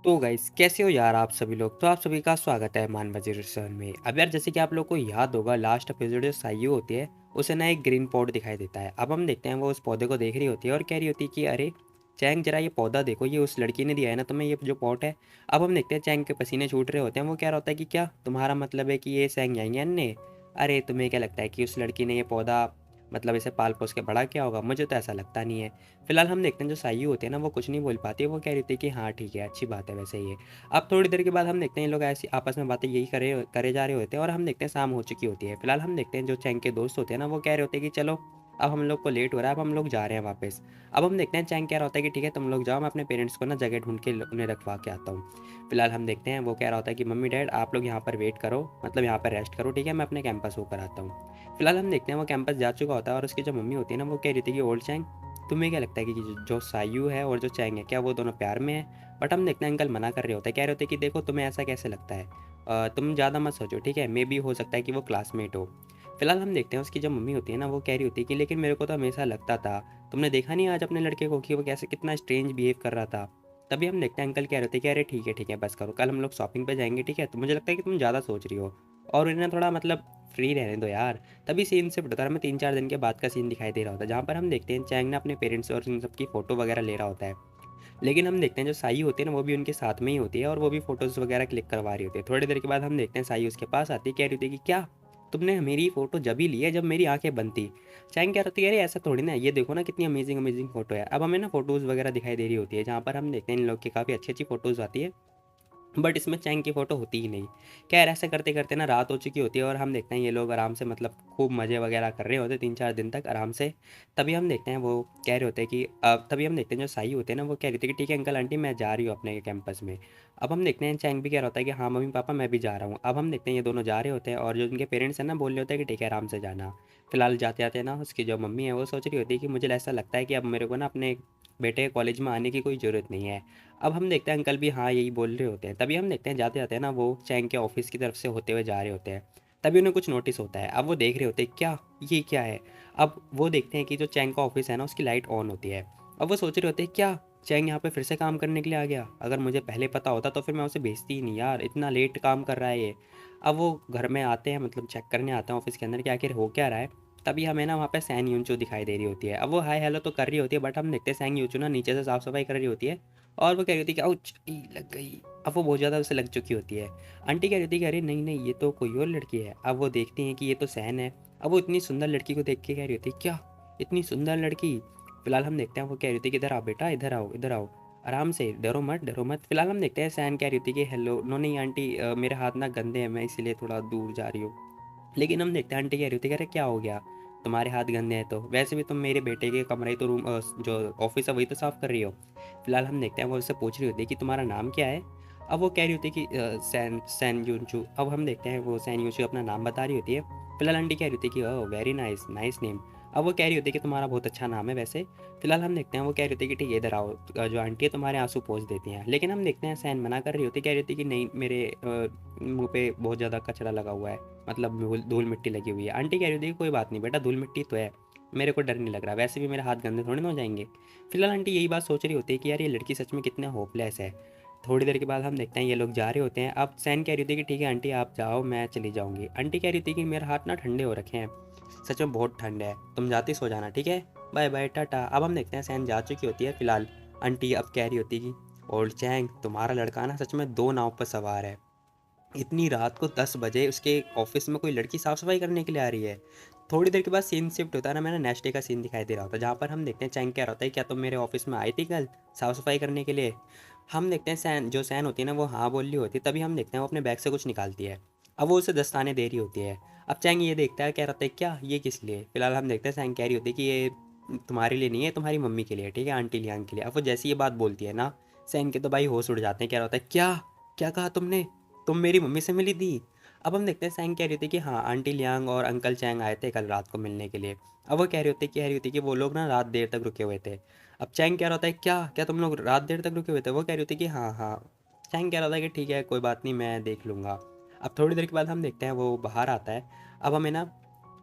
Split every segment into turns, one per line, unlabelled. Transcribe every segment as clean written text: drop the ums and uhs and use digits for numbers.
तो गाइस कैसे हो यार आप सभी लोग। तो आप सभी का स्वागत है मान बजीर शहर में। अब यार जैसे कि आप लोग को याद होगा लास्ट एपिसोड जो सायु होती है उसे ना एक ग्रीन पॉट दिखाई देता है। अब हम देखते हैं वो उस पौधे को देख रही होती है और कह रही होती है कि अरे चैंग जरा ये पौधा देखो, ये उस लड़की ने दिया है ना तुम्हें ये जो पॉट है। अब हम देखते हैं चैंग के पसीने छूट रहे होते हैं। वो कह रहा होता है कि क्या तुम्हारा मतलब है कि ये सैंग यांग ने, अरे तुम्हें क्या लगता है कि उस लड़की ने ये पौधा मतलब इसे पाल पोस के बड़ा किया होगा? मुझे तो ऐसा लगता नहीं है। फिलहाल हम देखते हैं जो सायु होती है ना वो कुछ नहीं बोल पाती है। वो कह रही थी कि हाँ ठीक है, अच्छी बात है वैसे ये। अब थोड़ी देर के बाद हम देखते हैं ये लोग ऐसी आपस में बातें यही करे करे जा रहे होते हैं और हम देखते हैं शाम हो चुकी होती है। फिलहाल हम देखते हैं जो चैंग के दोस्त होते हैं ना वो कह रहे होते हैं कि चलो अब हम लोग को लेट हो रहा है, अब हम लोग जा रहे हैं वापस। अब हम देखते हैं चैंग कह रहा होता है कि ठीक है तुम लोग जाओ, मैं अपने पेरेंट्स को ना जगह ढूंढ के उन्हें रखवा के आता हूँ। फिलहाल हम देखते हैं वो कह रहा होता है कि मम्मी डैड आप लोग यहाँ पर वेट करो, मतलब यहाँ पर रेस्ट करो, ठीक है मैं अपने कैंपस होकर आता हूँ। फिलहाल हम देखते हैं वो कैंपस जा चुका होता है और उसकी जो मम्मी होती है ना वो कह रही थी कि ओल्ड चैंग तुम्हें क्या लगता है कि जो सायु है और जो चैंग है क्या वो दोनों प्यार में है? बट हम देखते हैं अंकल मना कर रहे होते हैं, कह रहे होते हैं कि देखो तुम्हें ऐसा कैसे लगता है, तुम ज़्यादा मत सोचो, ठीक है मे भी हो सकता है कि वो क्लासमेट हो। फिलहाल हम देखते हैं उसकी जो मम्मी होती है ना वो कह रही होती है कि लेकिन मेरे को तो हमेशा लगता था, तुमने देखा नहीं आज अपने लड़के को कि वो कैसे कितना स्ट्रेंज बिहेव कर रहा था। तभी हम देखते हैं अंकल कह रहे होते हैं कि अरे ठीक है बस करो, कल हम लोग शॉपिंग पे जाएंगे, ठीक है तो मुझे लगता है कि तुम ज़्यादा सोच रही हो और इन्हें थोड़ा मतलब फ्री रहने दो यार। तभी सीन से हमें 3-4 दिन के बाद का सीन दिखाई दे रहा होता है जहाँ पर हम देखते हैं चैंग ना अपने पेरेंट्स और उन सबकी फ़ोटो वगैरह ले रहा होता है। लेकिन हम देखते हैं जो साई होती है ना वो भी उनके साथ में ही होती है और वो भी फ़ोटोज़ वगैरह क्लिक करवा रही होती है। थोड़ी देर के बाद हम देखते हैं साई उसके पास आती है, कह रही होती है कि क्या तुमने मेरी फ़ोटो जब ही ली है जब मेरी आंखें बंद थी? चैंग कह रही होती है अरे ऐसा थोड़ी ना है, ये देखो ना कितनी अमेजिंग अमेजिंग फ़ोटो है। अब हमें ना फ़ोटोज़ वगैरह दिखाई दे रही होती है जहाँ पर हम देखते हैं इन लोग की काफ़ी अच्छी अच्छी फ़ोटोज़ आती है, बट इसमें चैंग की फ़ोटो होती ही नहीं। खैर ऐसे करते करते ना रात हो चुकी होती है और हम देखते हैं ये लोग आराम से मतलब खूब मज़े वगैरह कर रहे होते हैं 3-4 दिन तक आराम से। तभी हम देखते हैं वो कह रहे होते हैं कि तभी हम देखते हैं जो साई होते हैं ना वो कह रही थी कि ठीक है अंकल आंटी मैं जा रही हूँ अपने कैंपस में। अब हम देखते हैं चैंग भी कह रहा होता है कि हाँ मम्मी पापा मैं भी जा रहा हूँ। अब हम देखते हैं ये दोनों जा रहे होते हैं और जो उनके पेरेंट्स हैं ना बोल रहे होते हैं कि ठीक है आराम से जाना। फिलहाल जाते जाते ना उसकी जो मम्मी है वो सोच रही होती है कि मुझे ऐसा लगता है कि अब मेरे को ना अपने बेटे कॉलेज में आने की कोई ज़रूरत नहीं है। अब हम देखते हैं अंकल भी हाँ यही बोल रहे होते हैं। तभी हम देखते हैं जाते जाते हैं ना वो चैंग के ऑफिस की तरफ से होते हुए जा रहे होते हैं। तभी उन्हें कुछ नोटिस होता है। अब वो देख रहे होते हैं क्या ये क्या है। अब वो देखते हैं कि जो चैंग का ऑफिस है ना उसकी लाइट ऑन होती है। अब वो सोच रहे होते हैं क्या चैंग यहाँ पे फिर से काम करने के लिए आ गया, अगर मुझे पहले पता होता तो फिर मैं उसे भेजती ही नहीं यार, इतना लेट काम कर रहा है ये। अब वो घर में आते हैं मतलब चेक करने आते हैं ऑफिस के अंदर कि आखिर हो क्या रहा है। तभी हमें ना वहाँ पे सैन यूनचो दिखाई दे रही होती है। अब वो हाय हेलो तो कर रही होती है बट हम देखते हैं सैन यूनचो ना नीचे से साफ सफाई कर रही होती है और वो कह रही होती है कि आउच ई लग गई। अब वो बहुत ज़्यादा उसे लग चुकी होती है। आंटी कह रही होती है कि अरे नहीं नहीं ये तो कोई और लड़की है। अब वो देखती हैं कि ये तो सैन है। अब वो इतनी सुंदर लड़की को देख के कह रही होती है क्या इतनी सुंदर लड़की। फिलहाल हम देखते हैं वो कह रही होती है कि इधर आओ बेटा इधर आओ आराम से, डरो मत। फिलहाल हम देखते हैं सैन कह रही होती है कि हेलो नो नहीं आंटी मेरे हाथ ना गंदे हैं मैं इसीलिए थोड़ा दूर जा रही हूँ। लेकिन हम देखते हैं आंटी कह रही होती है कि अरे क्या हो गया, तुम्हारे हाथ गंदे हैं तो वैसे भी तुम मेरे बेटे के कमरे तो रूम जो ऑफिस है वही तो साफ़ कर रही हो। फिलहाल हम देखते हैं वो उससे पूछ रही होती है कि तुम्हारा नाम क्या है। अब वो कह रही होती है कि सैन सैन यूनचू। अब हम देखते हैं वो सैन यूनचू अपना नाम बता रही होती है। फिलहाल आंटी कह रही होती है कि oh very nice nice name. अब वो कह रही होती है कि तुम्हारा बहुत अच्छा नाम है वैसे। फिलहाल हम देखते हैं वो कह रही होती है कि ठीक है इधर आओ, जो आंटी है तुम्हारे आंसू पोंछ देती हैं। लेकिन हम देखते हैं सैन मना कर रही होती है, कह रही होती है कि नहीं मेरे मुंह पे बहुत ज़्यादा कचरा लगा हुआ है, मतलब धूल धूल मिट्टी लगी हुई है। आंटी कह रही थी कोई बात नहीं बेटा धूल मिट्टी तो है, मेरे को डर नहीं लग रहा, वैसे भी मेरे हाथ गंदे थोड़े ना हो जाएंगे। फिलहाल आंटी यही बात सोच रही होती है कि यार ये लड़की सच में कितना होपलेस है। थोड़ी देर के बाद हम देखते हैं ये लोग जा रहे होते हैं। अब सैन कह रही थी कि ठीक है आंटी आप जाओ मैं चली जाऊंगी। आंटी कह रही थी कि मेरे हाथ ना ठंडे हो रखे हैं, सच में बहुत ठंड है, तुम जाती सो जाना ठीक है, बाय बाय टाटा। अब हम देखते हैं सैन जा चुकी होती है। फिलहाल आंटी अब कह रही होती कि ओल्ड चैंग तुम्हारा लड़का ना सच में दो नाव पर सवार है, इतनी रात को 10 बजे उसके ऑफिस में कोई लड़की साफ सफाई करने के लिए आ रही है। थोड़ी देर के बाद सीन शिफ्ट होता है ना, मैंने नेक्स्ट डे का सीन दिखाई दे रहा होता है जहाँ पर हम देखते हैं चैंग कह रहा होता है क्या तुम मेरे ऑफिस में आई थी कल साफ सफाई करने के लिए। हम देखते हैं सैन जो सैन होती है ना वो हाँ बोल रही होती है। तभी हम देखते हैं वो अपने बैग से कुछ निकालती है। अब वो उसे दस्ताने दे रही होती है। अब चैंग ये देखता है कह रहा है क्या ये किस लिए। फिलहाल हम देखते हैं सैंग कह रही होती है कि ये तुम्हारे लिए नहीं है, तुम्हारी मम्मी के लिए, ठीक है आंटी लियांग के लिए। अब वो जैसी ये बात बोलती है ना सैंग के तो भाई होश उड़ जाते हैं, कह रहा होता है क्या क्या कहा तुमने, तुम मेरी मम्मी से मिली थी। अब हम देखते हैं सैंग कह रही थी कि हाँ आंटी लियांग और अंकल चैंग आए थे कल रात को मिलने के लिए। अब वो कह रही होती कि वो लोग ना रात देर तक रुके हुए थे। अब चैंग कह रहा होता है क्या क्या तुम लोग रात देर तक रुके हुए थे। वो कह रही होती कि हाँ हाँ। चैंग कह रहा था कि ठीक है कोई बात नहीं मैं देख लूँगा। अब थोड़ी देर के बाद हम देखते हैं वो बाहर आता है। अब हमें ना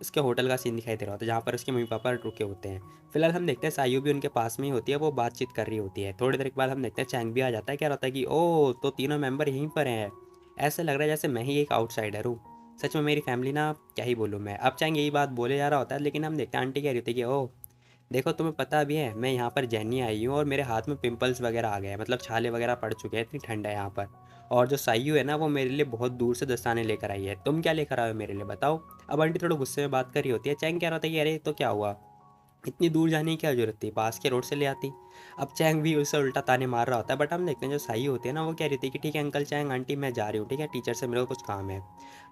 उसके होटल का सीन दिखाई दे रहा होता है जहाँ पर उसके मम्मी-पापा रुके होते हैं। फिलहाल हम देखते हैं सायू भी उनके पास में ही होती है, वो बातचीत कर रही होती है। थोड़ी देर के बाद हम देखते हैं चैंग भी आ जाता है, कह रहा होता है कि ओह! तो तीनों मेंबर यहीं पर हैं। ऐसा लग रहा है जैसे मैं ही एक आउटसाइडर हूँ। सच में मेरी फैमिली ना क्या ही बोलूँ मैं। अब चैंग यही बात बोले जा रहा होता है, लेकिन हम देखते हैं आंटी कह रही होती है कि ओह! देखो तुम्हें पता भी है मैं यहाँ पर जैनी आई हूँ और मेरे हाथ में पिंपल्स वगैरह आ गए हैं, मतलब छाले वगैरह पड़ चुके हैं, इतनी ठंड है यहाँ पर। और जो सायु है ना वो मेरे लिए बहुत दूर से दस्ताने लेकर आई है, तुम क्या लेकर आए हो मेरे लिए बताओ। अब आंटी थोड़ा गुस्से में बात कर रही होती है। चैंग कह रहा था कि अरे तो क्या हुआ, इतनी दूर जाने की क्या जरूरत थी, पास के रोड से ले आती। अब चैंग भी उससे उल्टा ताने मार रहा होता है, बट हम देखते हैं जो साई होती है ना वो कह रही थी कि ठीक है अंकल चैंग आंटी मैं जा रही हूँ, ठीक है टीचर से मेरे को कुछ काम है।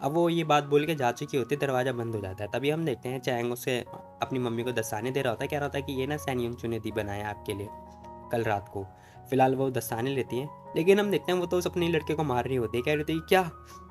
अब वो ये बात बोल के जा चुकी होती है, दरवाज़ा बंद हो जाता है। तभी हम देखते हैं चैंग उसे अपनी मम्मी को दस्ताने दे रहा होता है, कह रहा होता है कि ये ना सैनियम चुने दी बनाया आपके लिए कल रात को। फिलहाल वो दस्ताने लेती हैं, लेकिन हम देखते हैं वो तो उस अपने लड़के को मार रही होती है, कह रही थी क्या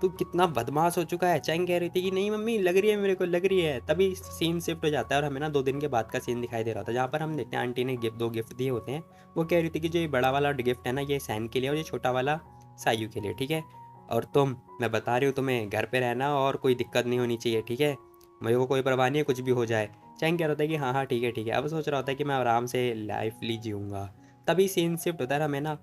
तू कितना बदमाश हो चुका है। चैंग कह रही थी कि नहीं मम्मी लग रही है मेरे को लग रही है। तभी सीन शिफ्ट हो जाता है और हमें ना 2 दिन के बाद का सीन दिखाई दे रहा था, जहाँ पर हम देखते हैं आंटी ने दो गिफ्ट दिए होते हैं। वो कह रही थी कि जो ये बड़ा वाला गिफ्ट है ना ये सैन के लिए और ये छोटा वाला सायू के लिए, ठीक है। और तुम, मैं बता रही हूँ तुम्हें घर पे रहना और कोई दिक्कत नहीं होनी चाहिए, ठीक है। मेरे को कोई परवाह नहीं है कुछ भी हो जाए। चैंग कह रहा था कि हाँ हाँ ठीक है ठीक है। अब सोच रहा होता है कि मैं आराम से लाइफ ली जीऊँगा। तभी सीन शिफ्ट होता है, हमें ना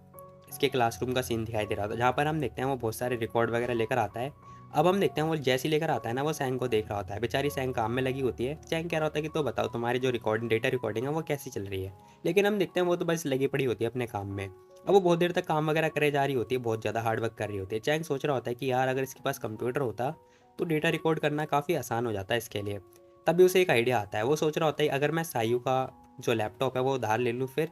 इसके क्लासरूम का सीन दिखाई दे रहा था, जहाँ पर हम देखते हैं वो बहुत सारे रिकॉर्ड वगैरह लेकर आता है। अब हम देखते हैं वो जैसे ही लेकर आता है ना वो सैंग को देख रहा होता है, बेचारी सैंग काम में लगी होती है। चैंग कह रहा होता है कि तो बताओ तुम्हारी जो रिकॉर्डिंग डेटा रिकॉर्डिंग है वो कैसी चल रही है। लेकिन हम देखते हैं वो तो बस लगी पड़ी होती है अपने काम में। अब वो बहुत देर तक काम वगैरह करे जा रही होती है, बहुत ज़्यादा हार्ड वर्क कर रही होती है। चैंग सोच रहा होता है कि यार अगर इसके पास कंप्यूटर होता तो डेटा रिकॉर्ड करना काफ़ी आसान हो जाता है इसके लिए। तभी उसे एक आइडिया आता है, वो सोच रहा होता है अगर मैं सायू का जो लैपटॉप है वो उधार ले लूँ, फिर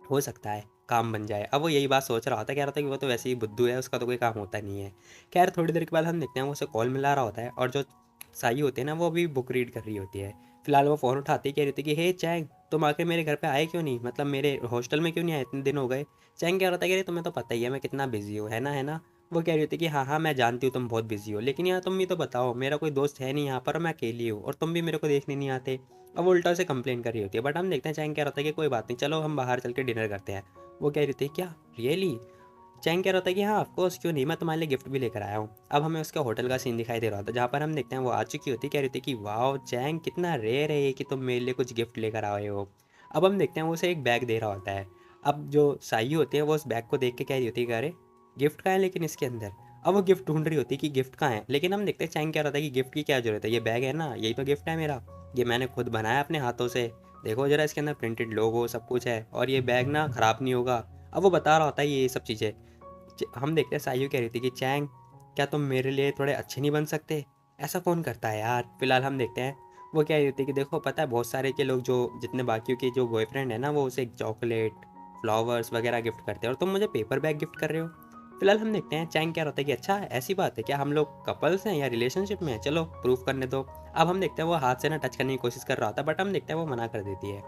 हो सकता है काम बन जाए। अब वो यही बात सोच रहा होता है, कह रहा था कि वो तो वैसे ही बुद्धू है, उसका तो कोई काम होता नहीं है। खैर थोड़ी देर के बाद हम देखते हैं वो उसे कॉल मिला रहा होता है और जो साई होती है ना वो अभी बुक रीड कर रही होती है। फिलहाल वो फ़ोन उठाती है, कह रही थी कि हे चैंग तुम आके मेरे घर पे आए क्यों नहीं, मतलब मेरे हॉस्टल में क्यों नहीं आए, इतने दिन हो गए। चैंग कह रहा था कि अरे तुम्हें तो पता ही है मैं कितना बिजी हूँ, है ना है ना। वो कह रही थी कि हाँ हाँ मैं जानती हूँ तुम बहुत बिजी हो, लेकिन यार तुम भी तो बताओ मेरा कोई दोस्त है नहीं यहाँ पर और मैं अकेली हूँ और तुम भी मेरे को देखने नहीं आते। अब वो उल्टा से कंप्लेन कर रही होती है, बट हम देखते हैं चैंग कह रहा था कि कोई बात नहीं चलो हम बाहर चल के डिनर करते हैं। वो कह रही थी क्या रियली। चैंग कह रहा था कि हाँ ऑफकोर्स क्यों नहीं, मैं तुम्हारे लिए गिफ्ट भी लेकर आया हूँ। अब हमें उसके होटल का सीन दिखाई दे रहा था, जहाँ पर हम देखते हैं वो आ चुकी होती, कह रही थी कि वाह चैंग कितना रेयर है ये कि तुम मेरे लिए कुछ गिफ्ट लेकर आए हो। अब हम देखते हैं वो उसे एक बैग दे रहा होता है। अब जो साई होती है वो उस बैग को देख के कह रही होती है कि अरे गिफ्ट कहाँ है लेकिन इसके अंदर। अब वो गिफ्ट ढूंढ रही होती है कि गिफ्ट कहाँ है, लेकिन हम देखते हैं चैंग कह रहा था कि गिफ्ट की क्या जरूरत है, ये बैग है ना यही तो गिफ्ट है मेरा, ये मैंने खुद बनाया अपने हाथों से। देखो जरा इसके अंदर प्रिंटेड लोगो सब कुछ है और ये बैग ना ख़राब नहीं होगा। अब वो बता रहा होता है ये सब चीज़ें। हम देखते हैं सायू कह रही थी कि चैंग क्या तुम मेरे लिए थोड़े अच्छे नहीं बन सकते, ऐसा कौन करता है यार। फिलहाल हम देखते हैं वो कह रही थी कि देखो पता है बहुत सारे के लोग जो जितने बाकियों के जो बॉयफ्रेंड है ना वो उसे चॉकलेट फ्लावर्स वगैरह गिफ्ट करते हैं और तुम मुझे पेपर बैग गिफ्ट कर रहे हो। फिलहाल हम देखते हैं चैंग क्या होता है कि अच्छा ऐसी बात है क्या, हम लोग कपल्स हैं या रिलेशनशिप में हैं, चलो प्रूफ करने दो। अब हम देखते हैं वो हाथ से ना टच करने की कोशिश कर रहा होता है, बट हम देखते हैं वो मना कर देती है।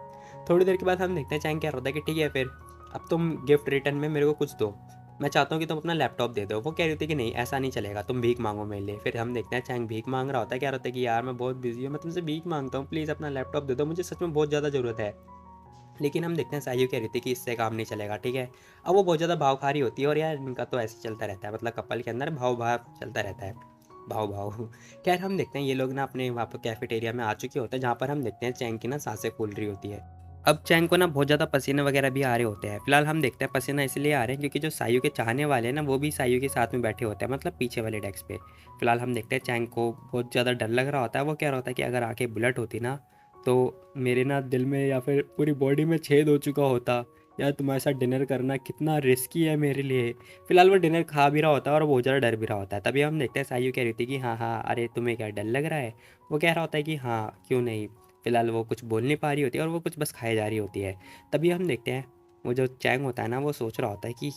थोड़ी देर के बाद हम देखते हैं चैंग क्या होता है कि ठीक है फिर अब तुम गिफ्ट रिटर्न में मेरे को कुछ दो, मैं चाहता हूँ कि तुम अपना लैपटॉप दे दो। वो कह रही थी कि नहीं ऐसा नहीं चलेगा, तुम भीख मांगो मेरे लिए। फिर हम देखते हैं चैंग भीख मांग रहा होता है, कह रहा होता है कि यार मैं बहुत बिजी हूँ, मैं तुमसे भीख मांगता हूँ प्लीज़ अपना लैपटॉप दे दो, मुझे सच में बहुत ज़्यादा ज़रूरत है। लेकिन हम देखते हैं साहिल कह रही थी कि इससे काम नहीं चलेगा, ठीक है। अब वो बहुत ज़्यादा भाव खा रही होती है और यार इनका तो ऐसे चलता रहता है, मतलब कपल के अंदर भाव भाव चलता रहता है, भाव भाव। खैर हम देखते हैं ये लोग ना अपने वहाँ पर कैफेटेरिया में आ चुके होते हैं, जहाँ पर हम देखते हैं चैंग की ना सांसें फूल रही होती है। अब चैंग को ना बहुत ज़्यादा पसीने वगैरह भी आ रहे होते हैं। फिलहाल हम देखते हैं पसीना इसलिए आ रहे हैं क्योंकि जो सायु के चाहने वाले हैं ना वो भी सायु के साथ में बैठे होते हैं, मतलब पीछे वाले डेस्क पे। फिलहाल हम देखते हैं चैंग को बहुत ज़्यादा डर लग रहा होता है, वो कह रहा होता है कि अगर आंखें बुलेट होती ना तो मेरे ना दिल में या फिर पूरी बॉडी में छेद हो चुका होता। यार तुम्हारे साथ डिनर करना कितना रिस्की है मेरे लिए। फिलहाल वो डिनर खा भी रहा होता है और बहुत ज़्यादा डर भी रहा होता है। तभी हम देखते हैं सायु कह रही थी कि हाँ हाँ अरे तुम्हें क्या डर लग रहा है। वो कह रहा होता है कि हाँ क्यों नहीं। फिलहाल वो कुछ बोल नहीं पा रही होती है और वो कुछ बस खाए जा रही होती है। तभी हम देखते हैं वो जो चैंग होता है ना वो सोच रहा होता है कि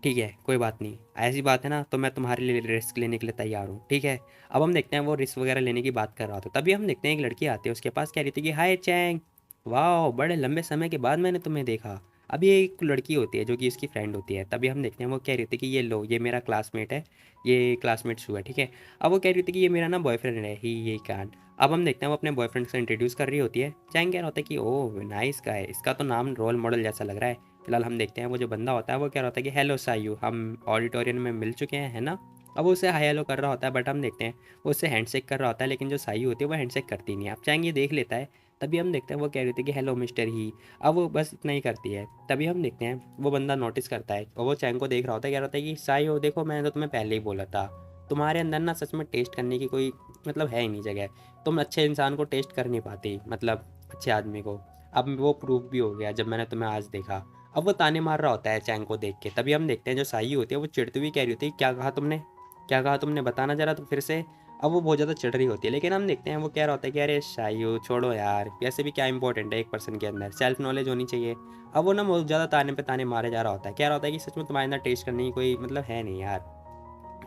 ठीक है कोई बात नहीं, ऐसी बात है ना तो मैं तुम्हारे लिए रिस्क लेने के लिए तैयार हूँ, ठीक है। अब हम देखते हैं वो रिस्क वगैरह लेने की बात कर रहा था। तभी हम देखते हैं एक लड़की आती है उसके पास, कह रही थी कि हाय चैंग, वाह बड़े लंबे समय के बाद मैंने तुम्हें देखा। अभी एक लड़की होती है जो कि इसकी फ्रेंड होती है। तभी हम देखते हैं वो कह रही थी कि ये लो ये मेरा क्लासमेट है, ये क्लासमेट शू है, ठीक है। अब वो कह रही थी कि ये मेरा ना बॉयफ्रेंड है ही ये कैन। अब हम देखते हैं वो अपने बॉयफ्रेंड से इंट्रोड्यूस कर रही होती है। चैंग कह रहा होता है कि ओह नाइस गाय, इसका तो नाम रोल मॉडल जैसा लग रहा है। फिलहाल हम देखते हैं वो जो बंदा होता है वो कह रहा होता है कि हेलो सायू, हम ऑडिटोरियम में मिल चुके हैं है ना। अब वो उससे हाय हेलो कर रहा होता है, बट हम देखते हैं वो उससे हैंडशेक कर रहा होता है, लेकिन जो साई होती है वो हैंडशेक करती नहीं है। अब चैंग ये देख लेता है, तभी हम देखते हैं वो कह रही थी कि हेलो मिस्टर ही। अब वो बस इतना ही करती है। तभी हम देखते हैं वो बंदा नोटिस करता है और वो चैंग को देख रहा होता है, कह रहा होता है कि साई हो, देखो मैंने तो तुम्हें पहले ही बोला था, तुम्हारे अंदर ना सच में टेस्ट करने की कोई मतलब है ही नहीं जगह। तुम अच्छे इंसान को टेस्ट कर नहीं पाती, मतलब अच्छे आदमी को। अब वो प्रूफ भी हो गया जब मैंने तुम्हें आज देखा। अब वो ताने मार रहा होता है चैंग को देख के। तभी हम देखते हैं जो साई होती है वो चिढ़ती हुई कह रही होती है, क्या कहा तुमने, क्या कहा तुमने, बताना जरा तो फिर से। अब वो बहुत ज़्यादा चिढ़ रही होती है, लेकिन हम देखते हैं वो कह रहा होता है कि अरे शायू छोड़ो यार, वैसे भी क्या इंपॉर्टेंट है एक पर्सन के अंदर, सेल्फ नॉलेज होनी चाहिए। अब वो ना बहुत ज़्यादा ताने पे ताने मारे जा रहा होता है, कह रहा होता है कि सच में तुम्हारे अंदर टेस्ट करने की कोई मतलब है नहीं यार।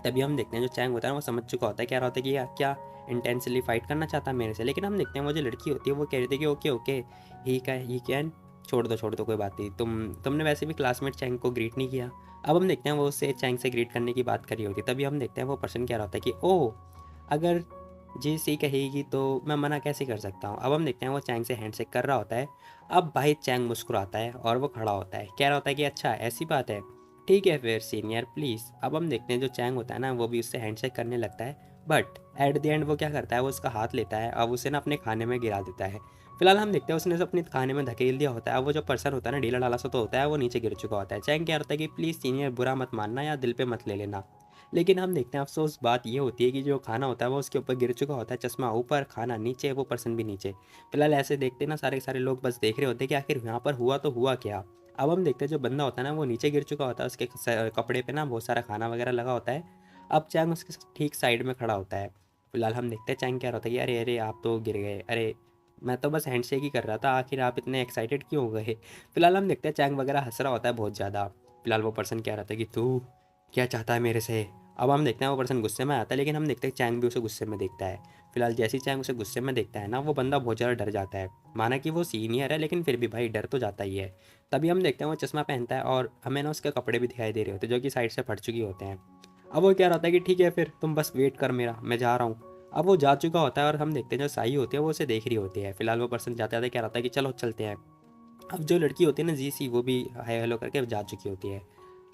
तभी हम देखते हैं जो चैंग होता है वो समझ चुका होता है, कह रहा होता है कि यार क्या इंटेंसली फाइट करना चाहता है मेरे से। लेकिन हम देखते हैं वो जो लड़की होती है वो कह रही थी कि ओके ओके, ही कैन, छोड़ दो कोई बात नहीं, तुमने वैसे भी क्लासमेट चैंग को ग्रीट नहीं किया। अब हम देखते हैं वो उससे चैंग से ग्रीट करने की बात कर रही होती है। तभी हम देखते हैं वो पर्सन कह रहा होता है कि ओह, अगर जी सी कहेगी तो मैं मना कैसे कर सकता हूँ। अब हम देखते हैं वो चैंग से हैंडशेक कर रहा होता है। अब भाई चैंग मुस्कुराता है और वो खड़ा होता है, कह रहा होता है कि अच्छा ऐसी बात है, ठीक है फिर सीनियर प्लीज़। अब हम देखते हैं जो चैंग होता है ना वो भी उससे हैंडशेक करने लगता है, बट एट द एंड वो क्या करता है, वो उसका हाथ लेता है, अब उसे ना अपने खाने में गिरा देता है। फिलहाल हम देखते हैं उसने उसे अपने खाने में धकेल दिया होता है। अब वो जो पर्सन होता है ना, ढीला ढाला सा तो होता है, वो नीचे गिर चुका होता है। चैंग क्या होता है कि प्लीज़ सीनियर बुरा मत मानना या दिल पे मत ले लेना। लेकिन हम देखते हैं अफसोस बात ये होती है कि जो खाना होता है वो उसके ऊपर गिर चुका होता है, चश्मा ऊपर खाना नीचे, वो पर्सन भी नीचे। फिलहाल ऐसे देखते ना सारे के सारे लोग बस देख रहे होते हैं कि आखिर यहाँ पर हुआ तो हुआ क्या। अब हम देखते हैं जो बंदा होता है ना वो नीचे गिर चुका होता है, उसके कपड़े पे ना बहुत सारा खाना वगैरह लगा होता है। अब चैंग उसके ठीक साइड में खड़ा होता है। फिलहाल हम देखते हैं चैंग क्या होता है कि अरे अरे आप तो गिर गए, अरे मैं तो बस हैंडशेक ही कर रहा था, आखिर आप इतने एक्साइटेड क्यों हो गए। फिलहाल हम देखते हैं चैंग वगैरह हंस रहा होता है बहुत ज़्यादा। फिलहाल वो पर्सन क्या रहता है कि तू क्या चाहता है मेरे से। अब हम देखते हैं वो पर्सन गुस्से में आता है, लेकिन हम देखते हैं चैंग भी उसे गुस्से में देखता है। फिलहाल जैसे ही चैंग उसे गुस्से में देखता है ना, वो बंदा बहुत ज़्यादा डर जाता है। माना कि वो सीनियर है, लेकिन फिर भी भाई डर तो जाता ही है। तभी हम देखते हैं वो चश्मा पहनता है और हमें ना उसके कपड़े भी दिखाई दे रहे होते हैं जो कि साइड से फट चुके होते हैं। अब वो क्या रहता है कि ठीक है फिर तुम बस वेट कर मेरा, मैं जा रहा हूँ। अब वो जा चुका होता है और हम देखते हैं जो साई होती है वो उसे देख रही होती है। फिलहाल वो पर्सन जाते जाते क्या रहता है कि चलो चलते हैं। अब जो लड़की होती है ना जी सी, वो भी हाय हेलो करके जा चुकी होती है।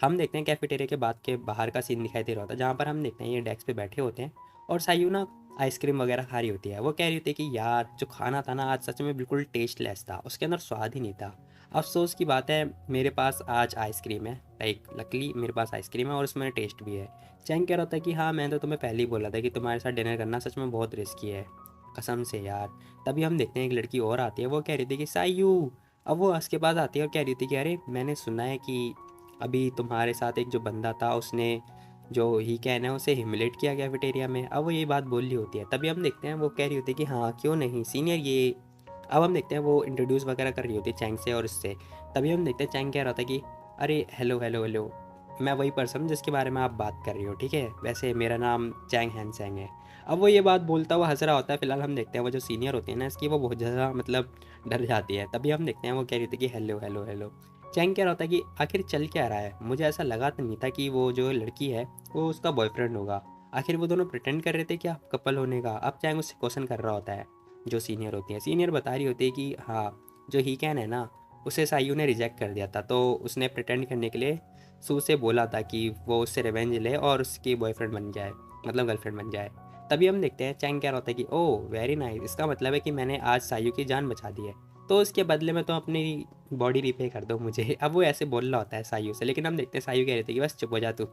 हम देखते हैं कैफेटेरिया के बाद के बाहर का सीन दिखाई दे रहा होता है, जहाँ पर हम देखते हैं ये डेस्क पे बैठे होते हैं और सायू ना आइसक्रीम वगैरह खा रही होती है। वो कह रही होती है कि यार जो खाना था ना आज सच में बिल्कुल टेस्टलेस था, उसके अंदर स्वाद ही नहीं था। अफसोस की बात है मेरे पास आज आइसक्रीम है, लाइक लकली मेरे पास आइसक्रीम है और उसमें टेस्ट भी है। चैंग कह रहा होता है कि हाँ मैंने तो तुम्हें पहले ही बोला था कि तुम्हारे साथ डिनर करना सच में बहुत रिस्की है, कसम से यार। तभी हम देखते हैं एक लड़की और आती है, वो कह रही थी कि सायू। अब वो उसके पास आती है और कह रही थी कि अरे मैंने सुना है कि अभी तुम्हारे साथ एक जो बंदा था उसने जो ही कैन है उसे ह्यूमिलेट किया कैफेटेरिया में। अब वो ये बात बोल रही होती है। तभी हम देखते हैं वो कह रही होती है कि हाँ क्यों नहीं सीनियर ये। अब हम देखते हैं वो इंट्रोड्यूस वगैरह कर रही होती है चैंग से और इससे। तभी हम देखते हैं चैंग कह रहा था कि अरे हेलो हेलो हेलो, मैं वही पर्सन हूँ जिसके बारे में आप बात कर रही हो, ठीक है, वैसे मेरा नाम चैंग हैंसैंग है। अब वो ये बात बोलता हुआ हंस रहा होता है। फिलहाल हम देखते हैं वो जो सीनियर होती है ना इसकी, वो बहुत ज़्यादा मतलब डर जाती है। तभी हम देखते हैं वो कह रही थी कि हेलो हेलो हेलो। चैंग कह रहा होता है कि आखिर चल क्या रहा है, मुझे ऐसा लगा तो नहीं था कि वो जो लड़की है वो उसका बॉयफ्रेंड होगा। आखिर वो दोनों प्रिटेंड कर रहे थे क्या कपल होने का। अब चैंग उससे क्वेश्चन कर रहा होता है। जो सीनियर होती है, सीनियर बता रही होती है कि हाँ जो ही कैन है ना उसे सायू ने रिजेक्ट कर दिया था, तो उसने प्रिटेंड करने के लिए सू से बोला था कि वो उससे रिवेंज ले और उसकी बॉयफ्रेंड बन जाए, मतलब गर्लफ्रेंड बन जाए। तभी हम देखते हैं चैंग क्या होता है कि ओह वेरी नाइस, इसका मतलब है कि मैंने आज सायू की जान बचा दी है, तो उसके बदले में तो अपनी बॉडी रिपे कर दो मुझे। अब वो ऐसे बोल रहा होता है सायू से, लेकिन हम देखते हैं सायू कह रही थी कि बस चुप हो जा तू।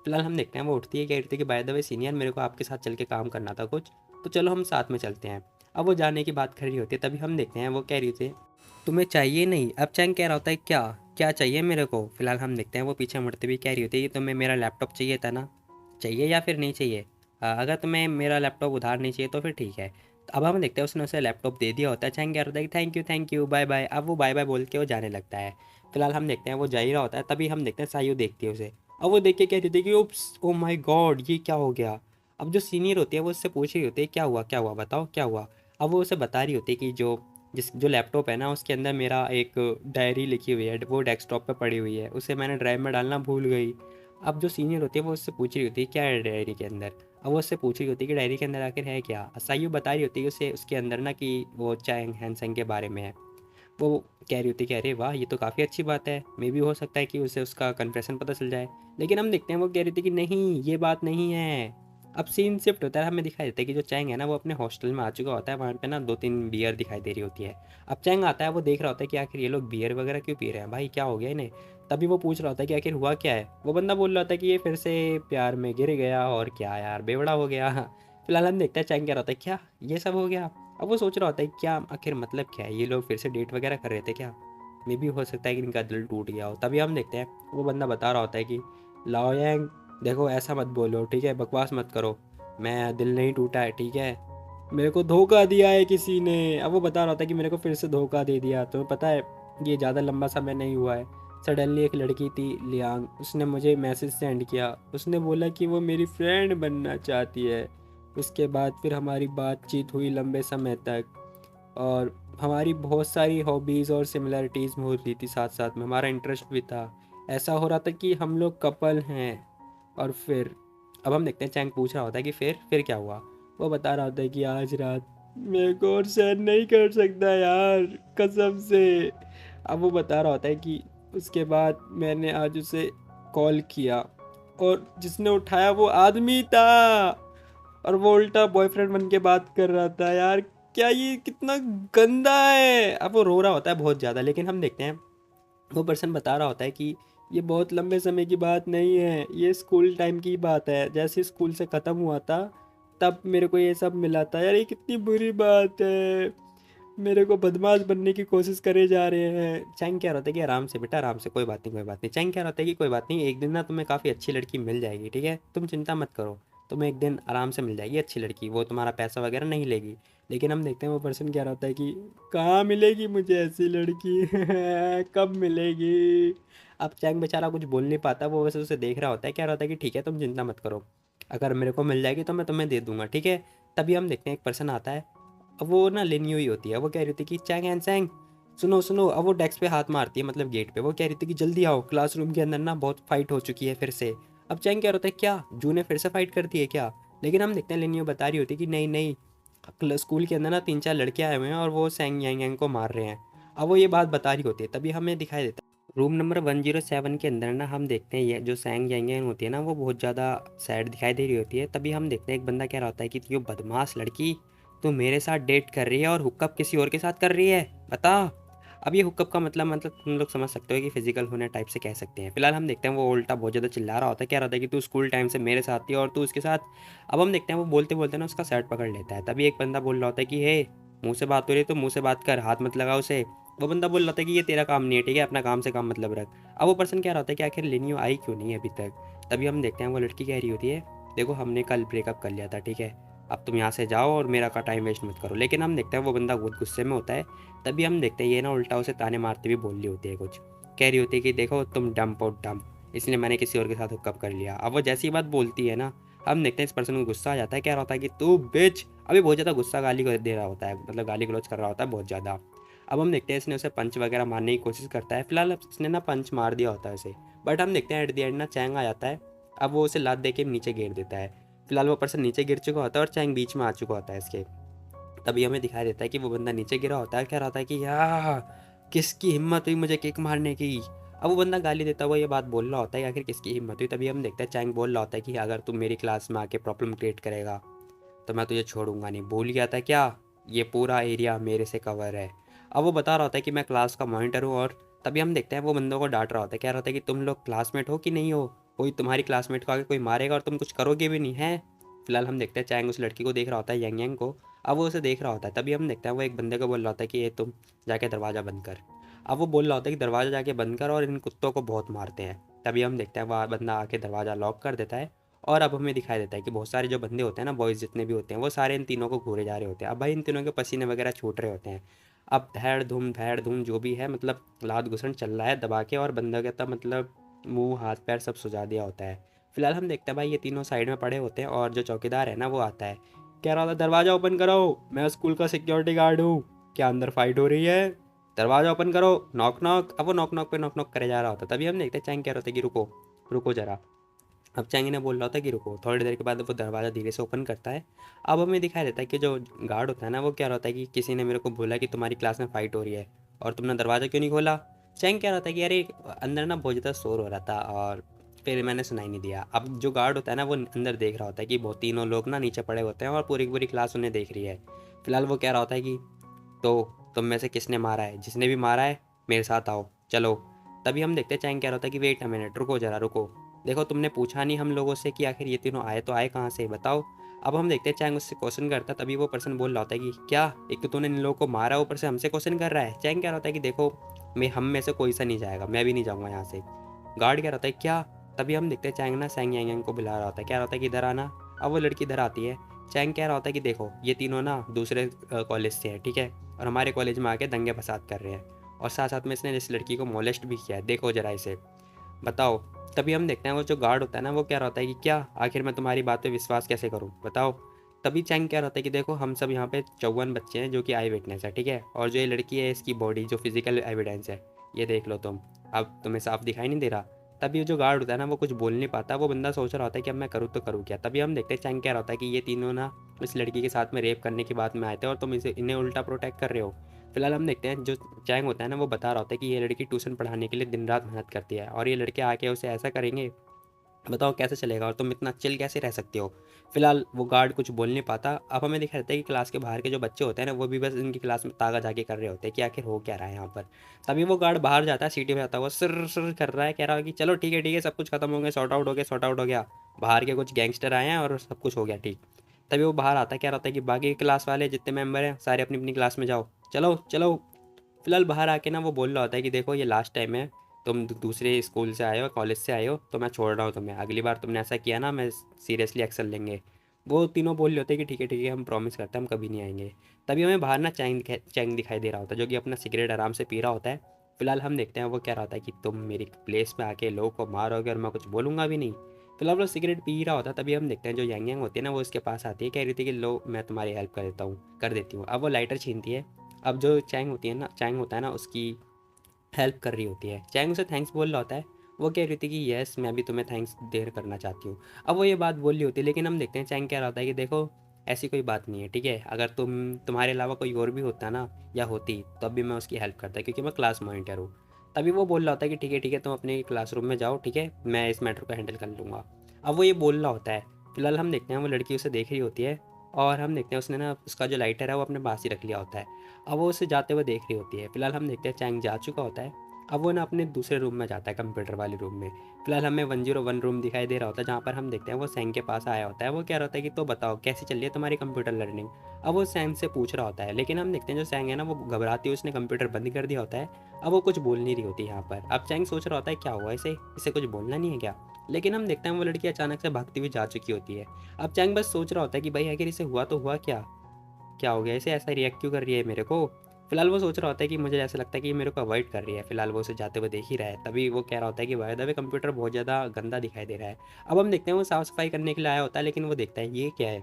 फिलहाल हम देखते हैं वो उठती है, कह रही थी कि बाय द वे सीनियर मेरे को आपके साथ चल के काम करना था कुछ, तो चलो हम साथ में चलते हैं। अब वो जाने की बात कर रही होती है। तभी हम देखते हैं वो कह रही थी तुम्हें चाहिए नहीं। अब चैंग कह रहा होता है क्या, क्या चाहिए मेरे को। फिलहाल हम देखते हैं वो पीछे मुड़ते हुए कह रही होती है कि तुम्हें मेरा लैपटॉप चाहिए था ना, चाहिए या फिर नहीं चाहिए। अगर तुम्हें मेरा लैपटॉप उधार नहीं चाहिए तो फिर ठीक है। तो अब हम देखते हैं उसने उसे लैपटॉप दे दिया होता है। चैंग कह रहा होता है कि थैंक यू बाय बाय। अब वो बाय बाय बोल के वो जाने लगता है। फिलहाल हम देखते हैं वो जा ही रहा होता है। तभी हम देखते हैं सायू देखती है उसे। अब वो देख के कह रही थी कि उप्स ओ माय गॉड ये क्या हो गया। अब जो सीनियर होती है वो उससे पूछ रही होती है क्या हुआ बताओ क्या हुआ। अब वो उसे बता रही होती है कि जो लैपटॉप है ना उसके अंदर मेरा एक डायरी लिखी हुई है, वो डेस्कटॉप पे पड़ी हुई है, उसे मैंने ड्राइव में डालना भूल गई। अब जो सीनियर होती है वो उससे पूछ रही होती है क्या है डायरी के अंदर। अब वो उससे पूछ रही होती है कि डायरी के अंदर आखिर है क्या। सायू बता रही होती है उसे उसके अंदर ना कि वो चैंग हैंसैंग के बारे में है। वो कह रही होती है कि अरे वाह! ये तो काफ़ी अच्छी बात है, मे बी हो सकता है कि उसे उसका कन्फेशन पता चल जाए। लेकिन हम देखते हैं वो कह रही थी कि नहीं, ये बात नहीं है। अब सीन शिफ्ट होता है, हमें दिखाई देता है कि जो चैंग है ना वो अपने हॉस्टल में आ चुका होता है, वहाँ पे ना 2-3 बियर दिखाई दे रही होती है। अब चैंग आता है, वो देख रहा होता है कि आखिर ये लोग बियर वगैरह क्यों पी रहे हैं, भाई क्या हो गया इन्हें? तभी वो पूछ रहा होता है कि आखिर हुआ क्या है? वो बंदा बोल रहा होता है कि ये फिर से प्यार में गिर गया और क्या यार बेवड़ा हो गया। फिलहाल हम देखते हैं चैंग कह रहा होता है क्या ये सब हो गया? अब वो सोच रहा होता है क्या आखिर मतलब क्या है, ये लोग फिर से डेट वगैरह कर रहे थे क्या? मे भी हो सकता है कि इनका दिल टूट गया हो। तभी हम देखते हैं वो बंदा बता रहा होता है कि लाओ यांग, देखो ऐसा मत बोलो, ठीक है, बकवास मत करो, मैं दिल नहीं टूटा है, ठीक है, मेरे को धोखा दिया है किसी ने। अब वो बता रहा होता है कि मेरे को फिर से धोखा दे दिया, तुम्हें पता है ये ज़्यादा लंबा समय नहीं हुआ है। सडनली एक लड़की थी लियांग, उसने मुझे मैसेज सेंड किया, उसने बोला कि वो मेरी फ्रेंड बनना चाहती है। उसके बाद फिर हमारी बातचीत हुई लंबे समय तक, और हमारी बहुत सारी हॉबीज़ और सिमिलरिटीज़ हो रही थी, साथ साथ में हमारा इंटरेस्ट भी था। ऐसा हो रहा था कि हम लोग कपल हैं। और फिर अब हम देखते हैं चैंग पूछ रहा होता है कि फिर क्या हुआ। वो बता रहा होता है कि आज रात मेरे को और सहन नहीं कर सकता यार, कसम से। अब वो बता रहा होता है कि उसके बाद मैंने आज उसे कॉल किया और जिसने उठाया वो आदमी था, और वो उल्टा बॉयफ्रेंड बन के बात कर रहा था यार। क्या ये कितना गंदा है। अब वो रो रहा होता है बहुत ज़्यादा, लेकिन हम देखते हैं वो पर्सन बता रहा होता है कि ये बहुत लंबे समय की बात नहीं है, ये स्कूल टाइम की बात है, जैसे स्कूल से ख़त्म हुआ था तब मेरे को ये सब मिला था यार। ये कितनी बुरी बात है, मेरे को बदमाश बनने की कोशिश करे जा रहे हैं। चैंग कह रहा था कि आराम से बेटा, आराम से, कोई बात नहीं, कोई बात नहीं। चैंग कह रहा था कि कोई बात नहीं, एक दिन ना तुम्हें काफ़ी अच्छी लड़की मिल जाएगी, ठीक है, तुम चिंता मत करो, तुम्हें एक दिन आराम से मिल जाएगी अच्छी लड़की, वो तुम्हारा पैसा वगैरह नहीं लेगी। लेकिन हम देखते हैं वो पर्सन कह रहा होता है कि कहाँ मिलेगी मुझे ऐसी लड़की, कब मिलेगी। अब चैंग बेचारा कुछ बोल नहीं पाता, वो वैसे उसे देख रहा होता है, कह रहा होता है कि ठीक है तुम चिंता मत करो, अगर मेरे को मिल जाएगी तो मैं तुम्हें दे दूंगा, ठीक है। तभी हम देखते हैं एक पर्सन आता है। अब वो ना लिन ही होती है, वो कह रही थी कि चैंग एंड सैंग सुनो सुनो। अब वो डेस्क पे हाथ मारती है, मतलब गेट पे, वो कह रही थी कि जल्दी आओ, क्लासरूम के अंदर ना बहुत फाइट हो चुकी है फिर से। अब चैंग कह रहा था क्या जू ने फिर से फाइट कर दी है क्या? लेकिन हम देखते हैं लिन बता रही होती है कि नहीं नहीं, स्कूल के अंदर ना 3-4 लड़के आए हुए हैं और वो सैंग यांग यांग को मार रहे हैं। अब वो ये बात बता रही होती है, तभी हमें दिखाई देता है रूम नंबर 107 के अंदर ना, हम देखते हैं ये जो सैंग यांग यांग होती है ना वो बहुत ज़्यादा सैड दिखाई दे रही होती है। तभी हम देखते हैं एक बंदा कह रहा होता है कि यो बदमाश लड़की, तू मेरे साथ डेट कर रही है और हुकअप किसी और के साथ कर रही है, बता। अब ये हुकअप का मतलब तुम लोग समझ सकते हो कि फिजिकल होने टाइप से कह सकते हैं। फिलहाल हम देखते हैं वो उल्टा बहुत ज़्यादा चिल्ला रहा होता है, कह रहा था कि तू स्कूल टाइम से मेरे साथ थी और तू उसके साथ। अब हम देखते हैं वो बोलते बोलते ना उसका शर्ट पकड़ लेता है। तभी एक बंदा बोल रहा होता है कि हे, मुंह से बात हो रही है तो मुंह से बात कर, हाथ मत लगा उसे। वो बंदा बोल रहा था कि ये तेरा काम नहीं है, ठीक है, अपना काम से काम मतलब रख। अब वो पर्सन कह रहा होता है कि आखिर लिनियो आई क्यों नहीं अभी तक। तभी हम देखते हैं वो लड़की कह रही होती है, देखो हमने कल ब्रेकअप कर लिया था, ठीक है, अब तुम यहाँ से जाओ और मेरा का टाइम वेस्ट मत करो। लेकिन हम देखते हैं वो बंदा बहुत गुस्से में होता है। तभी हम देखते हैं ये ना उल्टा उसे ताने मारते हुए बोल रही होती है कुछ, कह रही होती है कि देखो तुम डम्प और डम्प, इसलिए मैंने किसी और के साथ हुकअप कर लिया। अब वो जैसी बात बोलती है ना, हम देखते हैं इस पर्सन को गुस्सा आ जाता है, कह रहा होता है कि तू बिच। अभी बहुत ज़्यादा गुस्सा गाली को दे रहा होता है, मतलब गाली गलौज कर रहा होता है बहुत ज़्यादा। अब हम देखते हैं इसने उसे पंच वगैरह मारने की कोशिश करता है। फिलहाल इसने ना पंच मार दिया होता है उसे, बट हम देखते हैं एट द एंड ना चैंग आ जाता है। अब वो उसे लात दे के नीचे गिर देता है। फिलहाल वो पर्सन नीचे गिर चुका होता है और चैंग बीच में आ चुका होता है इसके। तभी हमें दिखाई देता है कि वो बंदा नीचे गिरा होता है, कह रहा था कि यार किसकी हिम्मत हुई मुझे किक मारने की। अब वो बंदा गाली देता हुआ ये बात बोल रहा होता है कि आखिर किसकी हिम्मत हुई। तभी हम देखते हैं चैंग बोल रहा होता है कि अगर तुम मेरी क्लास में आके प्रॉब्लम क्रिएट करेगा तो मैं तुझे छोड़ूंगा नहीं, भूल गया था क्या, ये पूरा एरिया मेरे से कवर है। अब वो बता रहा होता है कि मैं क्लास का मॉनिटर हूँ। और तभी हम देखते हैं वो बंदों को डांट रहा होता है, कह रहा होता है कि तुम लोग क्लासमेट हो कि नहीं हो, कोई तुम्हारी क्लासमेट को आगे कोई मारेगा और तुम कुछ करोगे भी नहीं है। फिलहाल हम देखते हैं चैंग उस लड़की को देख रहा होता है, यंग यंग को। अब वो उसे देख रहा होता है। तभी हम देखते हैं वो एक बंदे को बोल रहा होता है कि ये तुम जाके दरवाज़ा बंद कर। अब वो बोल रहा होता है कि दरवाज़ा जाके बंद कर और इन कुत्तों को बहुत मारते हैं। तभी हम देखते हैं वह बंदा आके दरवाज़ा लॉक कर देता है। और अब हमें दिखाई देता है कि बहुत सारे जो बंदे होते हैं ना, बॉयज़ जितने भी होते हैं, वो सारे इन तीनों को घूरे जा रहे होते हैं। अब भाई इन तीनों के पसीने वगैरह छूट रहे होते हैं। अब धैड़ धूम जो भी है, मतलब लात घुसन चल रहा है दबा के, और बंदा कहता मतलब मुंह हाथ पैर सब सुझा दिया होता है। फिलहाल हम देखते हैं भाई ये तीनों साइड में पड़े होते हैं और जो चौकीदार है ना वो आता है, कह रहा था दरवाज़ा ओपन करो, मैं स्कूल का सिक्योरिटी गार्ड हूँ, क्या अंदर फाइट हो रही है, दरवाज़ा ओपन करो, नॉक नॉक। अब वो नॉक नॉक पे नॉक नॉक करे जा रहा होता। तभी हम देखते हैं चैंग कह रहे होते कि रुको रुको जरा। अब चैंगी ने बोल रहा था कि रुको, थोड़ी देर के बाद वो दरवाज़ा धीरे से ओपन करता है। अब हमें दिखाई देता है कि जो गार्ड होता है ना वो क्या होता है कि किसी ने मेरे को बोला कि तुम्हारी क्लास में फ़ाइट हो रही है, और तुमने दरवाज़ा क्यों नहीं खोला? चैंग कह रहा था कि अरे अंदर ना बहुत ज़्यादा शोर हो रहा था और फिर मैंने सुनाई नहीं दिया। अब जो गार्ड होता है ना वो अंदर देख रहा होता है कि वो तीनों लोग ना नीचे पड़े होते हैं और पूरी की पूरी क्लास उन्हें देख रही है। फिलहाल वो कह रहा होता है कि तो तुम में से किसने मारा है? जिसने भी मारा है मेरे साथ आओ, चलो। तभी हम देखते हैं चैंग कह रहा होता है कि वेट अ मिनट, रुको ज़रा रुको। देखो तुमने पूछा नहीं हम लोगों से कि आखिर ये तीनों आए तो आए कहाँ से, बताओ। अब हम देखते हैं चैंग उससे क्वेश्चन करता है, तभी वो पर्सन बोल रहा होता है कि क्या, एक तो तूने इन लोगों को मारा ऊपर से हमसे क्वेश्चन कर रहा है। चैंग कह रहा होता है कि देखो मैं हम में से कोई सा नहीं जाएगा, मैं भी नहीं जाऊँगा यहाँ से। गार्ड कह रहा होता है क्या? तभी हम देखते हैं चैंग ना सैंग यांग यांग को बुला रहा होता है, कह रहा होता है कि इधर आना। अब वो लड़की इधर आती है। चैंग कह रहा होता है कि देखो ये तीनों ना दूसरे कॉलेज से हैं, ठीक है, और हमारे कॉलेज में आके दंगे फसाद कर रहे हैं और साथ साथ में इसने इस लड़की को मोलेस्ट भी किया है, देखो जरा इसे, बताओ। तभी हम देखते हैं वो जो गार्ड होता है ना वो कह रहा होता है कि क्या, आखिर मैं तुम्हारी बात पे विश्वास कैसे करूँ, बताओ। तभी चैंग कह रहा होता है कि देखो हम सब यहाँ पे 54 बच्चे हैं जो कि आई विटनेस है, ठीक है, और जो ये लड़की है इसकी बॉडी जो फिजिकल एविडेंस है ये देख लो तुम, अब तुम्हें साफ दिखाई नहीं दे रहा। तभी जो गार्ड होता है ना वो कुछ बोल नहीं पाता, वो बंदा सोच रहा होता है कि अब मैं करूँ तो करूँ क्या। तभी हम देखते हैं चैंग कह रहा होता है कि ये तीनों ना इस लड़की के साथ में रेप करने की बात में आए थे और तुम इसे इन्हें उल्टा प्रोटेक्ट कर रहे हो। फिलहाल हम देखते हैं जो चैंग होता है ना वो बता रहा होता है कि ये लड़की ट्यूशन पढ़ाने के लिए दिन रात मेहनत करती है और ये लड़के आके उसे ऐसा करेंगे, बताओ कैसे चलेगा और तुम इतना चिल कैसे रह सकते हो। फिलहाल वो गार्ड कुछ बोल नहीं पाता। अब हमें दिखा देता है कि क्लास के बाहर के जो बच्चे होते हैं ना वो भी बस इनकी क्लास में तागा जाके कर रहे होते हैं कि आखिर हो क्या रहा है यहाँ पर। तभी वो गार्ड बाहर जाता है, सीटी पे जाता हुआ सिर सिर कर रहा है, कह रहा है कि चलो ठीक है सब कुछ खत्म हो गया, सॉर्ट आउट हो गया, सॉर्ट आउट हो गया, बाहर के कुछ गैंगस्टर आए हैं और सब कुछ हो गया ठीक। तभी वो बाहर आता है, कह रहा होता है कि बाकी क्लास वाले जितने मेंबर हैं सारे अपनी अपनी क्लास में जाओ, चलो चलो। फिलहाल बाहर आके ना वो बोल रहा होता है कि देखो ये लास्ट टाइम है, तुम दूसरे स्कूल से आए हो, कॉलेज से आए हो, तो मैं छोड़ रहा हूँ तुम्हें, अगली बार तुमने ऐसा किया ना मैं सीरियसली एक्शन लेंगे। वो तीनों बोल रहे होते हैं कि ठीक है हम प्रॉमिस करते हैं हम कभी नहीं आएंगे। तभी हमें बाहर ना चैंग चैंग दिखाई दे रहा होता है जो कि अपना सिगरेट आराम से पी रहा होता है। फिलहाल हम देखते हैं वो कह रहा होता है कि तुम मेरी प्लेस में आके लोगों को मारोगे और मैं कुछ बोलूँगा भी नहीं। फिलहाल वो सिगरेट पी रहा होता है। तभी हम देखते हैं जो यांग यांग होती है ना वो इसके पास आती है, कह रही थी कि लो मैं तुम्हारी हेल्प कर देता हूँ, कर देती हूँ। अब वो लाइटर छीनती है। अब जो चैंग होती है ना, चैंग होता है ना उसकी हेल्प कर रही होती है। चैंग उसे थैंक्स बोल रहा होता है। वो कह रही थी कि यस मैं भी तुम्हें थैंक्स देर करना चाहती हूँ। अब वो ये बात बोल रही होती है लेकिन हम देखते हैं चैंग कह रहा होता है कि देखो ऐसी कोई बात नहीं है, ठीक है, अगर तुम्हारे अलावा कोई और भी होता ना या होती तब भी मैं उसकी हेल्प करता क्योंकि मैं क्लास मॉनिटर हूँ। तभी वो बोल रहा होता है कि ठीक है तुम अपने क्लासरूम में जाओ, ठीक है, मैं इस मैटर को हैंडल कर लूँगा। अब वो ये बोल रहा होता है। फिलहाल हम देखते हैं वो लड़की उसे देख रही होती है और हम देखते हैं उसने ना उसका जो लाइटर है वो अपने पास ही रख लिया होता है। अब वो उसे जाते हुए देख रही होती है। फिलहाल हम देखते हैं चैंग जा चुका होता है। अब वो ना अपने दूसरे रूम में जाता है, कंप्यूटर वाले रूम में। फिलहाल हमें 101 रूम दिखाई दे रहा होता है जहाँ पर हम देखते हैं वो सैंग के पास आया होता है। वो कह रहा होता है कि तो बताओ कैसी चल रही है तुम्हारी कंप्यूटर लर्निंग। अब वो सैंग से पूछ रहा होता है लेकिन हम देखते हैं जो सैंग है ना वो घबराती हुई उसने कंप्यूटर बंद कर दिया होता है। अब वो कुछ बोल नहीं रही होती यहाँ पर। अब चैंग सोच रहा होता है क्या हुआ इसे, इसे कुछ बोलना नहीं है क्या। लेकिन हम देखते हैं वो लड़की अचानक से भागती हुई जा चुकी होती है। अब चैंग बस सोच रहा होता है कि भाई आखिर इसे हुआ तो हुआ क्या, क्या हो गया इसे ऐसा रिएक्ट क्यों कर रही है मेरे को। फिलहाल वो सोच रहा होता है कि मुझे ऐसा लगता है कि ये मेरे को अवॉइड कर रही है। फिलहाल वो उसे जाते हुए देख ही रहा है। तभी वो कह रहा होता है कि बाय द वे कंप्यूटर बहुत ज़्यादा गंदा दिखाई दे रहा है। अब हम देखते हैं वो साफ़ सफाई करने के लिए आया होता है लेकिन वो देखता है ये क्या है।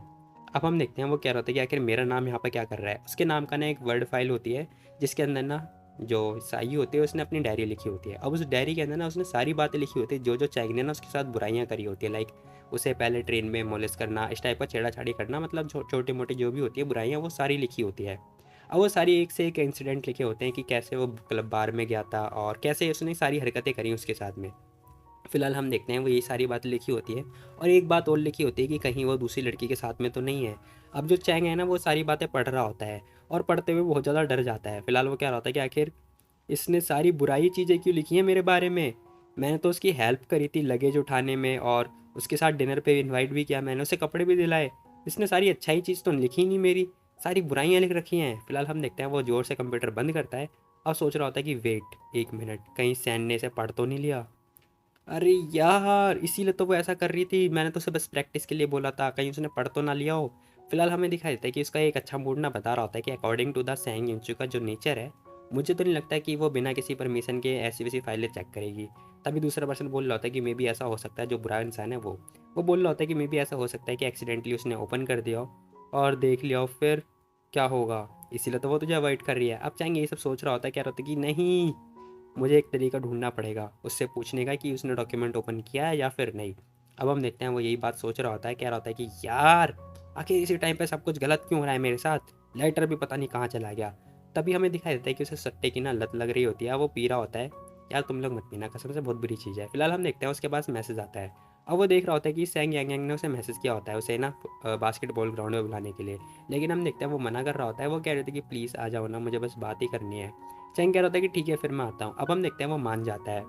अब हम देखते हैं वो कह रहा होता है कि आखिर मेरा नाम यहाँ पर क्या कर रहा है। उसके नाम का ना एक वर्ड फाइल होती है जिसके अंदर ना जो साई होती है उसने अपनी डायरी लिखी होती है। अब उस डायरी के अंदर ना उसने सारी बातें लिखी होती है जो जो चैंग ने ना उसके साथ बुराइयाँ करी होती है, लाइक उसे पहले ट्रेन में मोलेस्ट करना, इस टाइप का छेड़ा-छाड़ी करना, मतलब छोटी मोटी जो भी होती है बुराइयाँ वो सारी लिखी होती है। अब वो सारी एक से एक इंसिडेंट लिखे होते हैं कि कैसे वो क्लब बार में गया था और कैसे उसने सारी हरकतें करी उसके साथ में। फिलहाल हम देखते हैं वो ये सारी बातें लिखी होती है और एक बात और लिखी होती है कि कहीं वो दूसरी लड़की के साथ में तो नहीं है। अब जो चैंग है ना वो सारी बातें पढ़ रहा होता है और पढ़ते हुए बहुत ज़्यादा डर जाता है। फिलहाल वो कह रहा होता है कि आखिर इसने सारी बुराई चीज़ें क्यों लिखी हैं मेरे बारे में। मैंने तो उसकी हेल्प करी थी लगेज उठाने में और उसके साथ डिनर पे इनवाइट भी किया, मैंने उसे कपड़े भी दिलाए। इसने सारी अच्छाई चीज़ तो लिखी नहीं मेरी, सारी बुराइयाँ लिख रखी हैं। फिलहाल हम देखते हैं वो ज़ोर से कंप्यूटर बंद करता है और सोच रहा होता है कि वेट एक मिनट, कहीं सैन ने इसे पढ़ तो नहीं लिया। अरे यार इसीलिए तो वो ऐसा कर रही थी, मैंने तो उसे बस प्रैक्टिस के लिए बोला था, कहीं उसने पढ़ तो ना लिया हो। फिलहाल हमें दिखाई देता है कि उसका एक अच्छा मूड ना बता रहा होता है कि अकॉर्डिंग टू द सैंग इंचू का जो नेचर है, मुझे तो नहीं लगता कि वो बिना किसी परमिशन के ऐसी वैसी फाइलें चेक करेगी। तभी दूसरा पर्सन बोल रहा होता है कि मे बी ऐसा हो सकता है, जो बुरा इंसान है वो बोल रहा होता है कि मे बी ऐसा हो सकता है कि एक्सीडेंटली उसने ओपन कर दिया हो और देख लिया हो, फिर क्या होगा, इसीलिए तो वो तुझे अवॉइड कर रही है। अब चाहेंगे ये सब सोच रहा होता है, कह रहा होता है कि नहीं, मुझे एक तरीका ढूंढना पड़ेगा उससे पूछने का कि उसने डॉक्यूमेंट ओपन किया है या फिर नहीं। अब हम देखते हैं वो यही बात सोच रहा होता है, कह रहा होता है कि यार आखिर इसी टाइम पे सब कुछ गलत क्यों हो रहा है मेरे साथ, लाइटर भी पता नहीं कहाँ चला गया। तभी हमें दिखाई देता है कि उसे सट्टे की ना लत लग रही होती है, वो पी रहा होता है। यार तुम लोग मत पीना, कसम से बहुत बुरी चीज़ है। फिलहाल हम देखते हैं उसके पास मैसेज आता है। अब वो देख रहा होता है कि सैंग यांग यांग ने उसे मैसेज किया होता है, उसे ना बास्केटबॉल ग्राउंड में बुलाने के लिए। लेकिन हम देखते हैं वो मना कर रहा होता है, वो कह रहे थे कि प्लीज़ आ जाओ ना, मुझे बस बात ही करनी है। चैंग कह रहा होता है कि ठीक है फिर मैं आता हूँ। अब हम देखते हैं वो मान जाता है।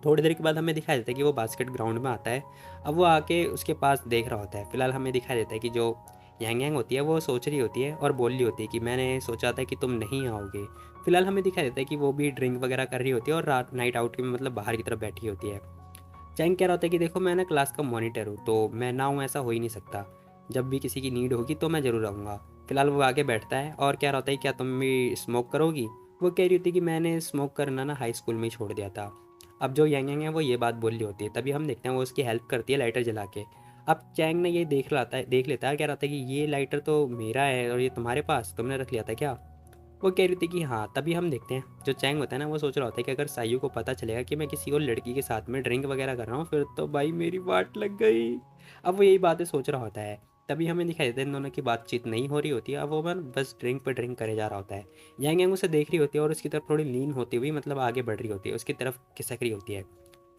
थोड़ी देर के बाद हमें दिखाई देता है कि वो बास्केट ग्राउंड में आता है। अब वो आके उसके पास देख रहा होता है। फिलहाल हमें दिखाई देता है कि जो यांग यांग होती है वो सोच रही होती है और बोल रही होती है कि मैंने सोचा था कि तुम नहीं आओगे। फिलहाल हमें दिखाई देता है कि वो भी ड्रिंक वगैरह कर रही होती है और रात नाइट आउट की मतलब बाहर की तरफ बैठी होती है। चैंग कह रहा होता है कि देखो मैं ना क्लास का मॉनिटर हूँ, तो मैं ना हूँ ऐसा हो ही नहीं सकता। जब भी किसी की नीड होगी तो मैं ज़रूर आऊँगा। फिलहाल वो आगे बैठता है और कह रहा होता है क्या तुम भी स्मोक करोगी। वो कह रही होती है कि मैंने स्मोक करना ना हाई स्कूल में ही छोड़ दिया था। अब जो यांग यांग है वो ये बात बोल रही होती है, तभी हम देखते हैं वो उसकी हेल्प करती है लाइटर जला के। अब चैंग ने ये देख लेता है, कह रहा था कि ये लाइटर तो मेरा है और ये तुम्हारे पास तुमने रख लिया था क्या। वो कह रही थी कि हाँ। तभी हम देखते हैं जो चैंग होता है ना वो सोच रहा होता है कि अगर साइयो को पता चलेगा कि मैं किसी और लड़की के साथ में ड्रिंक वगैरह कर रहा हूँ फिर तो भाई मेरी वाट लग गई। अब वो यही बातें सोच रहा होता है। तभी हमें दिखाई देता है इन दोनों की बातचीत नहीं हो रही होती है, अब वो बस ड्रिंक पे ड्रिंक करे जा रहा होता है। यांग यांग उसे देख रही होती है और उसकी तरफ थोड़ी लीन होती हुई मतलब आगे बढ़ रही होती है, उसकी तरफ खिसक रही होती है।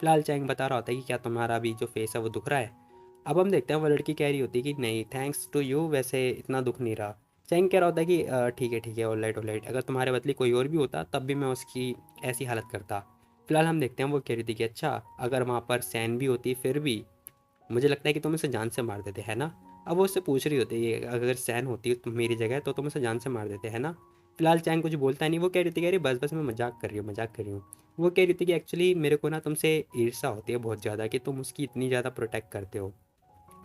फिलहाल चैंग बता रहा होता है कि क्या तुम्हारा अभी जो फेस है वो दुख रहा है। अब हम देखते हैं वो लड़की कह रही होती है कि नहीं थैंक्स टू यू, वैसे इतना दुख नहीं रहा। चैंग कह रहा होता है कि ठीक है ऑलराइट ऑलराइट, अगर तुम्हारे बदले कोई और भी होता तब भी मैं उसकी ऐसी हालत करता। फिलहाल हम देखते हैं वो कह रही थी कि अच्छा अगर वहाँ पर सैन भी होती फिर भी मुझे लगता है कि तुम उसे जान से मार देते है ना। अब वो उससे पूछ रही होती है अगर सैन होती तुम मेरी जगह तो तुम उसे जान से मार देते है ना। फिलहाल चैंग कुछ बोलता नहीं, वो कह रही थी कह रही बस बस मैं मजाक कर रही हूँ मजाक कर रही हूँ। वो कह रही थी कि एक्चुअली मेरे को ना तुमसे ईर्ष्या होती है बहुत ज़्यादा कि तुम उसकी इतनी ज़्यादा प्रोटेक्ट करते हो।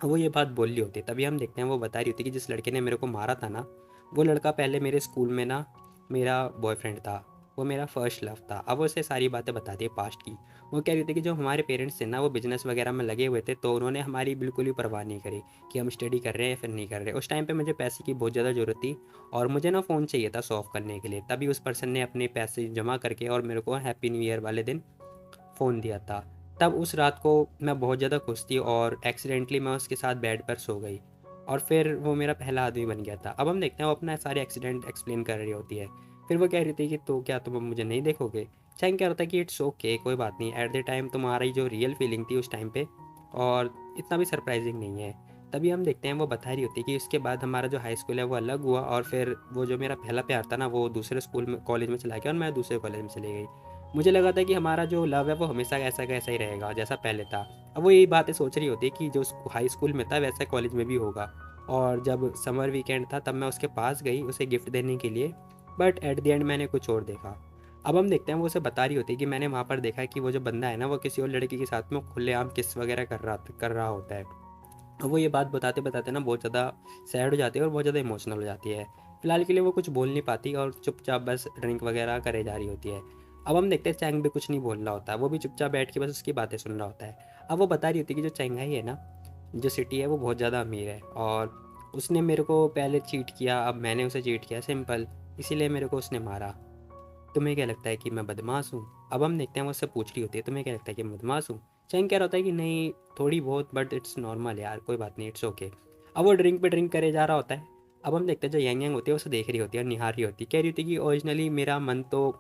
वो ये बात बोल रही होती है, तभी हम देखते हैं वो बता रही होती है कि जिस लड़के ने मेरे को मारा था ना, वो लड़का पहले मेरे स्कूल में ना मेरा बॉयफ्रेंड था। वो मेरा फर्स्ट लव था। अब वो उसे सारी बातें बताती है पास्ट की। वो कह रही थी कि जो हमारे पेरेंट्स थे ना वो बिजनेस वगैरह में लगे हुए थे, तो उन्होंने हमारी बिल्कुल भी परवाह नहीं करी कि हम स्टडी कर रहे हैं या फिर नहीं कर रहे। उस टाइम पे मुझे पैसे की बहुत ज़्यादा ज़रूरत थी और मुझे ना फ़ोन चाहिए था शो ऑफ करने के लिए। तभी उस पर्सन ने अपने पैसे जमा करके और मेरे को हैप्पी न्यू ईयर वाले दिन फ़ोन दिया था। तब उस रात को मैं बहुत ज़्यादा खुश थी और एक्सीडेंटली मैं उसके साथ बेड पर सो गई और फिर वो मेरा पहला आदमी बन गया था। अब हम देखते हैं वो अपना सारे एक्सीडेंट एक्सप्लेन कर रही होती है। फिर वो कह रही थी कि तो क्या तुम अब मुझे नहीं देखोगे। चैंग कह रहा था कि इट्स ओके कोई बात नहीं, एट द टाइम तुम्हारी जो रियल फीलिंग थी उस टाइम पे और इतना भी सरप्राइजिंग नहीं है। तभी हम देखते हैं वो बता रही होती है कि उसके बाद हमारा जो हाई स्कूल है वो अलग हुआ और फिर वो जो मेरा पहला प्यार था ना वो दूसरे स्कूल में कॉलेज में चला गया और मैं दूसरे कॉलेज में चली गई। मुझे लगा था कि हमारा जो लव है वो हमेशा ऐसा का ऐसा ही रहेगा जैसा पहले था। अब वो यही बातें सोच रही होती है कि जो हाई स्कूल में था वैसा कॉलेज में भी होगा। और जब समर वीकेंड था तब मैं उसके पास गई उसे गिफ्ट देने के लिए, बट एट द एंड मैंने कुछ और देखा। अब हम देखते हैं वो उसे बता रही होती है कि मैंने वहाँ पर देखा कि वो जो बंदा है ना वो किसी और लड़की के साथ में खुलेआम किस वगैरह कर रहा होता है। अब वो ये बात बताते बताते ना बहुत ज़्यादा सैड हो जाती है और बहुत ज़्यादा इमोशनल हो जाती है। फिलहाल के लिए वो कुछ बोल नहीं पाती और चुपचाप बस ड्रिंक वगैरह करे जा रही होती है। अब हम देखते हैं चैंग भी कुछ नहीं बोल रहा होता, वो भी चुपचाप बैठ के बस उसकी बातें सुन रहा होता है। अब वो बता रही होती है कि जो चेंगाई है ना, जो सिटी है वो बहुत ज़्यादा अमीर है और उसने मेरे को पहले चीट किया, अब मैंने उसे चीट किया सिंपल, इसीलिए मेरे को उसने मारा। तुम्हें क्या लगता है कि मैं बदमाश हूँ। अब हम देखते हैं वो उससे पूछ रही होती है तुम्हें क्या लगता है कि मैं बदमाश हूँ। चैंग कह रहा होता है कि नहीं थोड़ी बहुत, बट इट्स नॉर्मल यार कोई बात नहीं इट्स ओके। अब वो ड्रिंक पे ड्रिंक करे जा रहा होता है। अब हम देखते हैं जो यांग यांग होती है उसे देख रही होती है और निहार रही होती है, कह रही होती है कि ओरिजिनली मेरा मन तो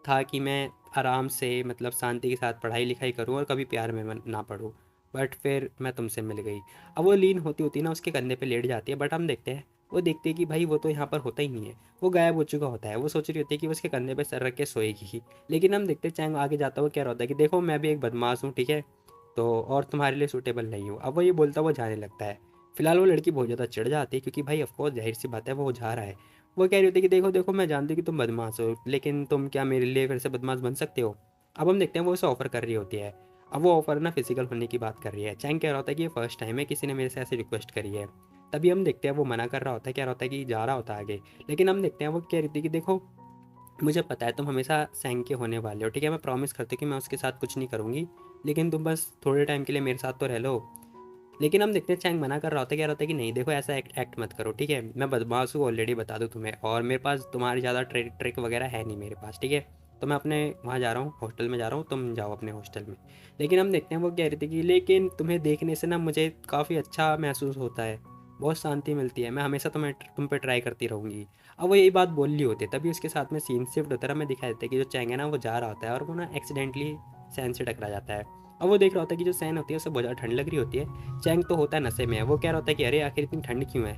था कि मैं आराम से मतलब शांति के साथ पढ़ाई लिखाई करूँ और कभी प्यार में ना पढ़ूँ, बट फिर मैं तुमसे मिल गई। अब वो लीन होती होती ना उसके कंधे पे लेट जाती है, बट हम देखते हैं वो देखते हैं कि भाई वो तो यहाँ पर होता ही नहीं है, वो गायब हो चुका होता है। वो सोच रही होती है कि वो उसके कंधे पे सर रख के सोएगी ही। लेकिन हम देखते हैं चैंग आगे जाता हुआ कह रहा होता है कि देखो मैं भी एक बदमाश हूँ ठीक है, तो और तुम्हारे लिए सूटेबल नहीं हूँ। अब वो ये बोलता हुआ जाने लगता है। फिलहाल वो लड़की बहुत ज़्यादा चिढ़ जाती है क्योंकि भाई ऑफकोर्स जाहिर सी बात है वो जा रहा है। वो कह रही होती है कि देखो देखो मैं जानती हूँ कि तुम बदमाश हो, लेकिन तुम क्या मेरे लिए फिर से बदमाश बन सकते हो। अब हम देखते हैं वो उसे ऑफर कर रही होती है। अब वो ऑफर ना फिजिकल होने की बात कर रही है। चैंग कह रहा होता है कि ये फर्स्ट टाइम है किसी ने मेरे से ऐसे रिक्वेस्ट करी है। तभी हम देखते हैं वो मना कर रहा होता है, कह रहा होता है कि जा रहा होता है आगे। लेकिन हम देखते हैं वो कह रही थी कि देखो मुझे पता है तुम हमेशा सैंग के होने वाले हो ठीक है, मैं प्रॉमिस करती हूँ कि मैं उसके साथ कुछ नहीं करूँगी, लेकिन तुम बस थोड़े टाइम के लिए मेरे साथ तो रह लो। लेकिन हम देखते हैं चैंग मना कर रहा होता है, कह रहा होता है कि नहीं देखो ऐसा एक्ट मत करो ठीक है, मैं बदमाश हूँ ऑलरेडी बता दूँ तुम्हें, और मेरे पास तुम्हारी ज़्यादा ट्रिक वगैरह है नहीं मेरे पास ठीक है। तो मैं अपने वहाँ जा रहा हूँ हॉस्टल में जा रहा हूँ, तुम जाओ अपने हॉस्टल में। लेकिन हम देखते हैं वो कह रही थी कि लेकिन तुम्हें देखने से ना मुझे काफ़ी अच्छा महसूस होता है। बहुत शांति मिलती है, मैं हमेशा तुम पे ट्राई करती रहूँगी। अब वो यही बात बोल रही होती है, तभी उसके साथ में सीन शिफ्ट होता है, हमें दिखाई देता है कि जो चैंग है ना वो जा रहा होता है और वो ना एक्सीडेंटली सैन से टकरा जाता है। अब वो देख रहा होता है कि जो सैन होती है उसे बहुत ज़्यादा ठंड लग रही होती है। चैंग तो होता है नशे में है, वो कह रहा होता है कि अरे आखिर इतनी ठंड क्यों है,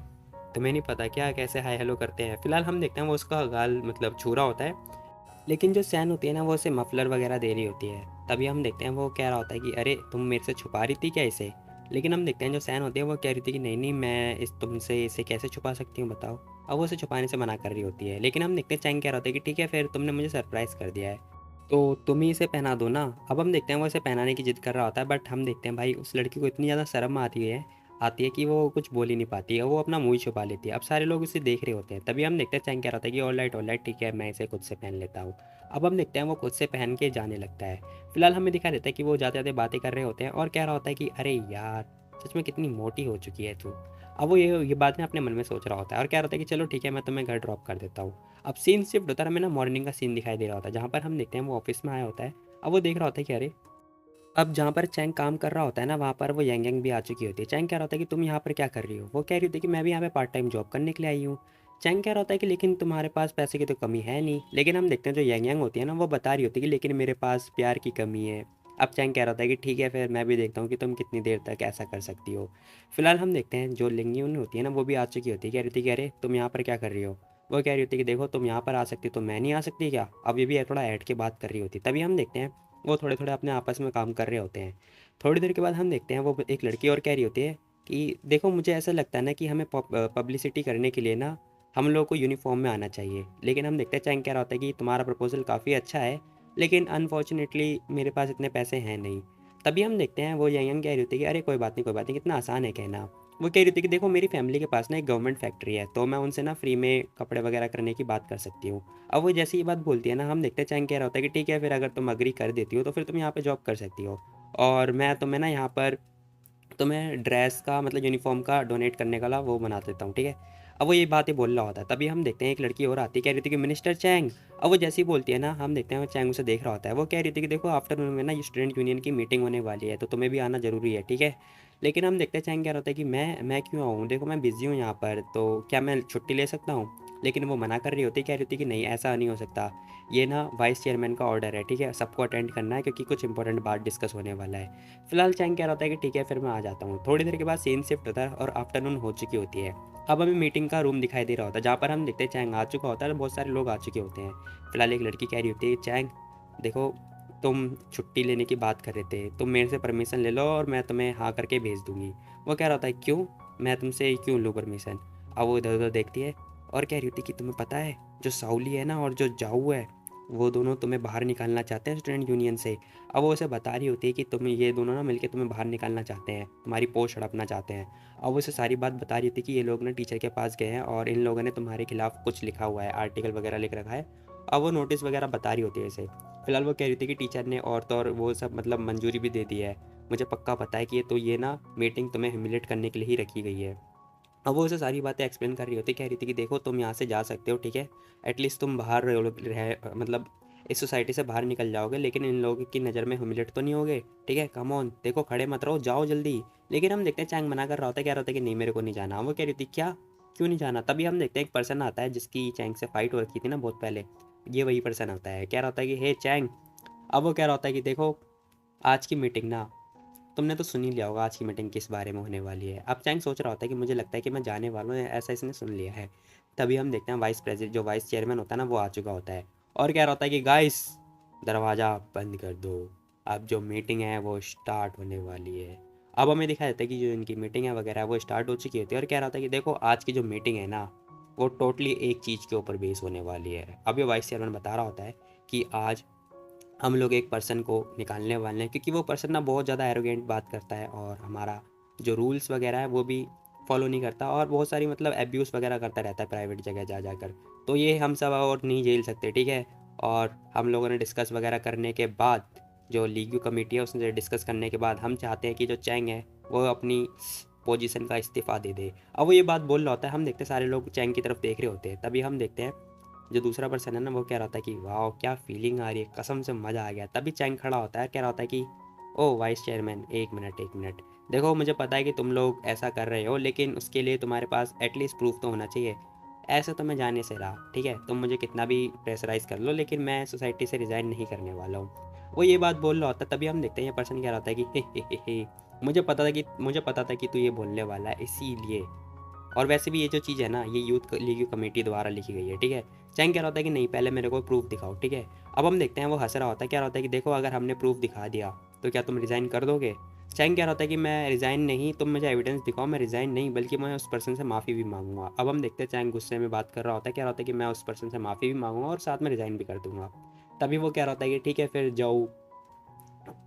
तुम्हें नहीं पता क्या, कैसे हाय हेलो करते हैं। फिलहाल हम देखते हैं वो उसका गाल मतलब छू रहा होता है, लेकिन जो सैन होती है ना वो उसे मफलर वगैरह दे रही होती है। तभी हम देखते हैं वो कह रहा होता है कि अरे तुम मेरे से छुपा रही थी क्या इसे। लेकिन हम देखते हैं जो सैन होती है वो कह रही थी कि नहीं नहीं, मैं इस तुमसे इसे कैसे छुपा सकती हूँ बताओ। अब वो उसे छुपाने से मना कर रही होती है, लेकिन हम देखते हैं चैंग कह रहा होता है कि ठीक है फिर तुमने मुझे सरप्राइज़ कर दिया है, तो तुम ही इसे पहना दो ना। अब हम देखते हैं वो इसे पहनाने की जिद कर रहा होता है, बट हम देखते हैं भाई उस लड़की को इतनी ज़्यादा शर्म आती है कि वो कुछ बोल ही नहीं पाती है, वो अपना मुँह ही छुपा लेती है। अब सारे लोग उसे देख रहे होते हैं, तभी हम देखते हैं चैंग कह रहा था कि ऑल राइट ठीक है, मैं इसे खुद से पहन लेता हूँ। अब हम देखते हैं वो खुद से पहन के जाने लगता है। फिलहाल हमें दिखा देता है कि वो जाते-जाते बातें कर रहे होते हैं और कह रहा होता है कि अरे यार! सच में कितनी मोटी हो चुकी है तू। अब वो ये बात ना अपने मन में सोच रहा होता है और कह रहा होता है कि चलो ठीक है, मैं तुम्हें घर ड्रॉप कर देता हूँ। अब सीन शिफ्ट होता है, हमें ना मॉर्निंग का सीन दिखाई दे रहा होता है, जहाँ पर हम देखते हैं वो ऑफ़िस में आया होता है। अब वो देख रहा होता है कि अरे! अब जहाँ पर चैंग काम कर रहा होता है ना, वहाँ पर वो यांग यांग भी आ चुकी होती है। चैंग कह रहा होता है कि तुम यहाँ पर क्या कर रही हो? वो कह रही होती है कि मैं भी यहाँ पे पार्ट टाइम जॉब करने के लिए आई हूँ। चैंग कह रहा होता है कि लेकिन तुम्हारे पास पैसे की तो कमी है नहीं। लेकिन हम देखते हैं जो यांग यांग होती है ना, वो बता रही होती है कि लेकिन मेरे पास प्यार की कमी है। अब चैंग कह रहा होता है कि ठीक है फिर मैं भी देखता हूँ कि तुम कितनी देर तक ऐसा कर सकती हो। फिलहाल हम देखते हैं जो लिंग यून होती है ना, वो भी आ चुकी होती है। कह रही थी कि अरे तुम यहाँ पर क्या कर रही हो? वो कह रही होती है कि देखो तुम यहाँ पर आ सकती तो मैं नहीं आ सकती क्या? अब ये भी थोड़ा ऐड के बात कर रही होती। तभी हम देखते हैं वो थोड़े-थोड़े अपने आपस में काम कर रहे होते हैं। थोड़ी देर के बाद हम देखते हैं वो एक लड़की और कह रही होती है कि देखो मुझे ऐसा लगता है ना कि हमें पब्लिसिटी करने के लिए ना हम लोगों को यूनिफॉर्म में आना चाहिए। लेकिन हम देखते हैं चैंग कह रहा होता है कि तुम्हारा प्रपोज़ल काफ़ी अच्छा है, लेकिन अनफॉर्चुनेटली मेरे पास इतने पैसे हैं नहीं। तभी हम देखते हैं वो यंग कह रही होती है कि अरे कोई बात नहीं, कितना आसान है कहना। वो कह रही थी कि देखो मेरी फैमिली के पास ना एक गवर्नमेंट फैक्ट्री है, तो मैं उनसे ना फ्री में कपड़े वगैरह करने की बात कर सकती हूँ। अब वो जैसे ही ये बात बोलती है ना, हम देखते हैं चैंग कह रहा होता है कि ठीक है फिर अगर तुम एग्री कर देती हो तो फिर तुम यहाँ पे जॉब कर सकती हो। और मैं तुम्हें ना यहाँ पर तुम्हें ड्रेस का मतलब यूनिफ़ॉर्म का डोनेट करने वाला वो बना देता हूँ, ठीक है? अब वो ये बातें बोल रहा होता है, तभी हम देखते हैं एक लड़की और आती है, कह रही थी कि मिस्टर चैंग। अब वो जैसे ही बोलती है ना, हम देखते हैं वो चैंग उसे देख रहा होता है। वो कह रही थी कि देखो आफ्टरनून में ना ये स्टूडेंट यूनियन की मीटिंग होने वाली है, तो तुम्हें भी आना ज़रूरी है, ठीक है? लेकिन हम देखते हैं चैंग कह रहा होता है कि मैं क्यों आऊँ? देखो मैं बिज़ी हूँ यहाँ पर, तो क्या मैं छुट्टी ले सकता हूँ? लेकिन वो मना कर रही होती है, कह रही होती है कि नहीं ऐसा नहीं हो सकता। ये ना वाइस चेयरमैन का ऑर्डर है, ठीक है? सबको अटेंड करना है क्योंकि कुछ इंपॉर्टेंट बात डिस्कस होने वाला है। फिलहाल चैंग कह रहा होता है कि ठीक है फिर मैं आ जाता हूँ। थोड़ी देर के बाद सीन शिफ्ट होता है और आफ्टरनून हो चुकी होती है। अब हमें मीटिंग का रूम दिखाई दे रहा होता है, जहाँ पर हम देखते हैं चैंग आ चुका होता है और बहुत सारे लोग आ चुके होते हैं। फिलहाल एक लड़की कह रही होती है, चैंग देखो तुम छुट्टी लेने की बात कर रहे थे, तुम मेरे से परमिशन ले लो और मैं तुम्हें हाँ करके भेज दूंगी। वो कह रहा होता है क्यों, मैं तुमसे क्यों लूँ परमिशन। अब वो इधर उधर देखती है और कह रही होती है कि तुम्हें पता है जो साउली है ना और जो जाऊ है, वो दोनों तुम्हें बाहर निकालना चाहते हैं स्टूडेंट यूनियन से। अब वो उसे बता रही होती है कि तुम ये दोनों ना मिलके तुम्हें बाहर निकालना चाहते हैं, तुम्हारी पोस्ट हड़पना चाहते हैं। अब वो उसे सारी बात बता रही होती है कि ये लोग ना टीचर के पास गए हैं और इन लोगों ने तुम्हारे खिलाफ कुछ लिखा हुआ है, आर्टिकल वगैरह लिख रखा है। अब वो नोटिस वगैरह बता रही होती है इसे। फिलहाल वो कह रही थी कि टीचर ने और तो और वो सब मतलब मंजूरी भी दे दी है। मुझे पक्का पता है कि ये ना मीटिंग तुम्हें ह्यूमिलेट करने के लिए ही रखी गई है। अब वो उसे सारी बातें एक्सप्लेन कर रही होती, कह रही थी कि देखो तुम यहाँ से जा सकते हो, ठीक है? एटलीस्ट तुम बाहर मतलब इस सोसाइटी से बाहर निकल जाओगे, लेकिन इन लोगों की नज़र में ह्यूमिलेट तो नहीं होगे, ठीक है? कम ऑन, देखो खड़े मत रहो, जाओ जल्दी। लेकिन हम देखते हैं चैंग मना कर रहा होता है, कह रहा होता है कि नहीं मेरे को नहीं जाना। वो कह रही थी क्या, क्यों नहीं जाना? तभी हम देखते हैं एक पर्सन आता है जिसकी चैंग से फाइट हो रखी थी ना बहुत पहले। ये वही पर्सन आता है, कह रहा होता है कि हे चैंग। अब वो कह रहा होता है कि देखो आज की मीटिंग ना, तुमने तो सुन ही लिया होगा आज की मीटिंग किस बारे में होने वाली है। अब चैंग सोच रहा होता है कि मुझे लगता है कि मैं जाने वाला हूँ, ऐसा इसने सुन लिया है। तभी हम देखते हैं जो वाइस चेयरमैन होता है ना, वो आ चुका होता है और कह रहा होता है कि गाइस दरवाज़ा बंद कर दो, अब जो मीटिंग है वो स्टार्ट होने वाली है। अब हमें दिखाई देता है कि जो इनकी मीटिंग है वगैरह वो स्टार्ट हो चुकी होती है और कह रहा था कि देखो आज की जो मीटिंग है ना, वो टोटली एक चीज़ के ऊपर बेस होने वाली है। अब ये वाइस चेयरमैन बता रहा होता है कि आज हम लोग एक पर्सन को निकालने वाले हैं क्योंकि वो पर्सन ना बहुत ज़्यादा एरोगेंट बात करता है और हमारा जो रूल्स वगैरह है वो भी फॉलो नहीं करता और बहुत सारी मतलब एब्यूज़ वगैरह करता रहता है प्राइवेट जगह जा जाकर। तो ये हम सब और नहीं झेल सकते, ठीक है? और हम लोगों ने डिस्कस वगैरह करने के बाद, जो लीगल कमेटी है उसने डिस्कस करने के बाद हम चाहते हैं कि जो चैंग है वो अपनी पोजीशन का इस्तीफ़ा दे दे। अब वो ये बात बोल रहा होता है, हम देखते हैं सारे लोग चैंग की तरफ देख रहे होते हैं। तभी हम देखते हैं जो दूसरा पर्सन है ना, वो कह रहा था कि वाह क्या फीलिंग आ रही है, कसम से मज़ा आ गया। तभी चैंग खड़ा होता है, कह रहा होता है कि ओह वाइस चेयरमैन, एक मिनट, देखो मुझे पता है कि तुम लोग ऐसा कर रहे हो, लेकिन उसके लिए तुम्हारे पास एटलीस्ट प्रूफ तो होना चाहिए। ऐसा तो मैं जाने से रहा, ठीक है, तुम मुझे कितना भी प्रेशराइज कर लो, लेकिन मैं सोसाइटी से रिज़ाइन नहीं करने वाला हूँ। वो ये बात बोल रहा होता है, तभी हम देखते हैं ये पर्सन क्या रहता है कि हे, मुझे पता था कि तू ये बोलने वाला है, इसीलिए। और वैसे भी ये जो चीज़ है ना, ये यूथ लीग कमेटी द्वारा लिखी गई है, ठीक है। चैंग कह रहा होता है कि नहीं, पहले मेरे को प्रूफ दिखाओ, ठीक है। अब हम देखते हैं वो हंस रहा होता है, क्या होता है कि देखो अगर हमने प्रूफ दिखा दिया तो क्या तुम रिज़ाइन कर दोगे। चैंग कह रहा होता है कि मैं रिज़ाइन नहीं, तुम मुझे एविडेंस दिखाओ, मैं रिज़ाइन नहीं बल्कि मैं उस पर्सन से माफ़ी भी मांगूंगा। अब हम देखते हैं चैंग गुस्से में बात कर रहा होता है, क्या होता है कि मैं उस पर्सन से माफ़ी भी मांगूंगा और साथ में रिज़ाइन भी कर दूंगा। तभी वो कह रहा होता है कि ठीक है फिर जाओ,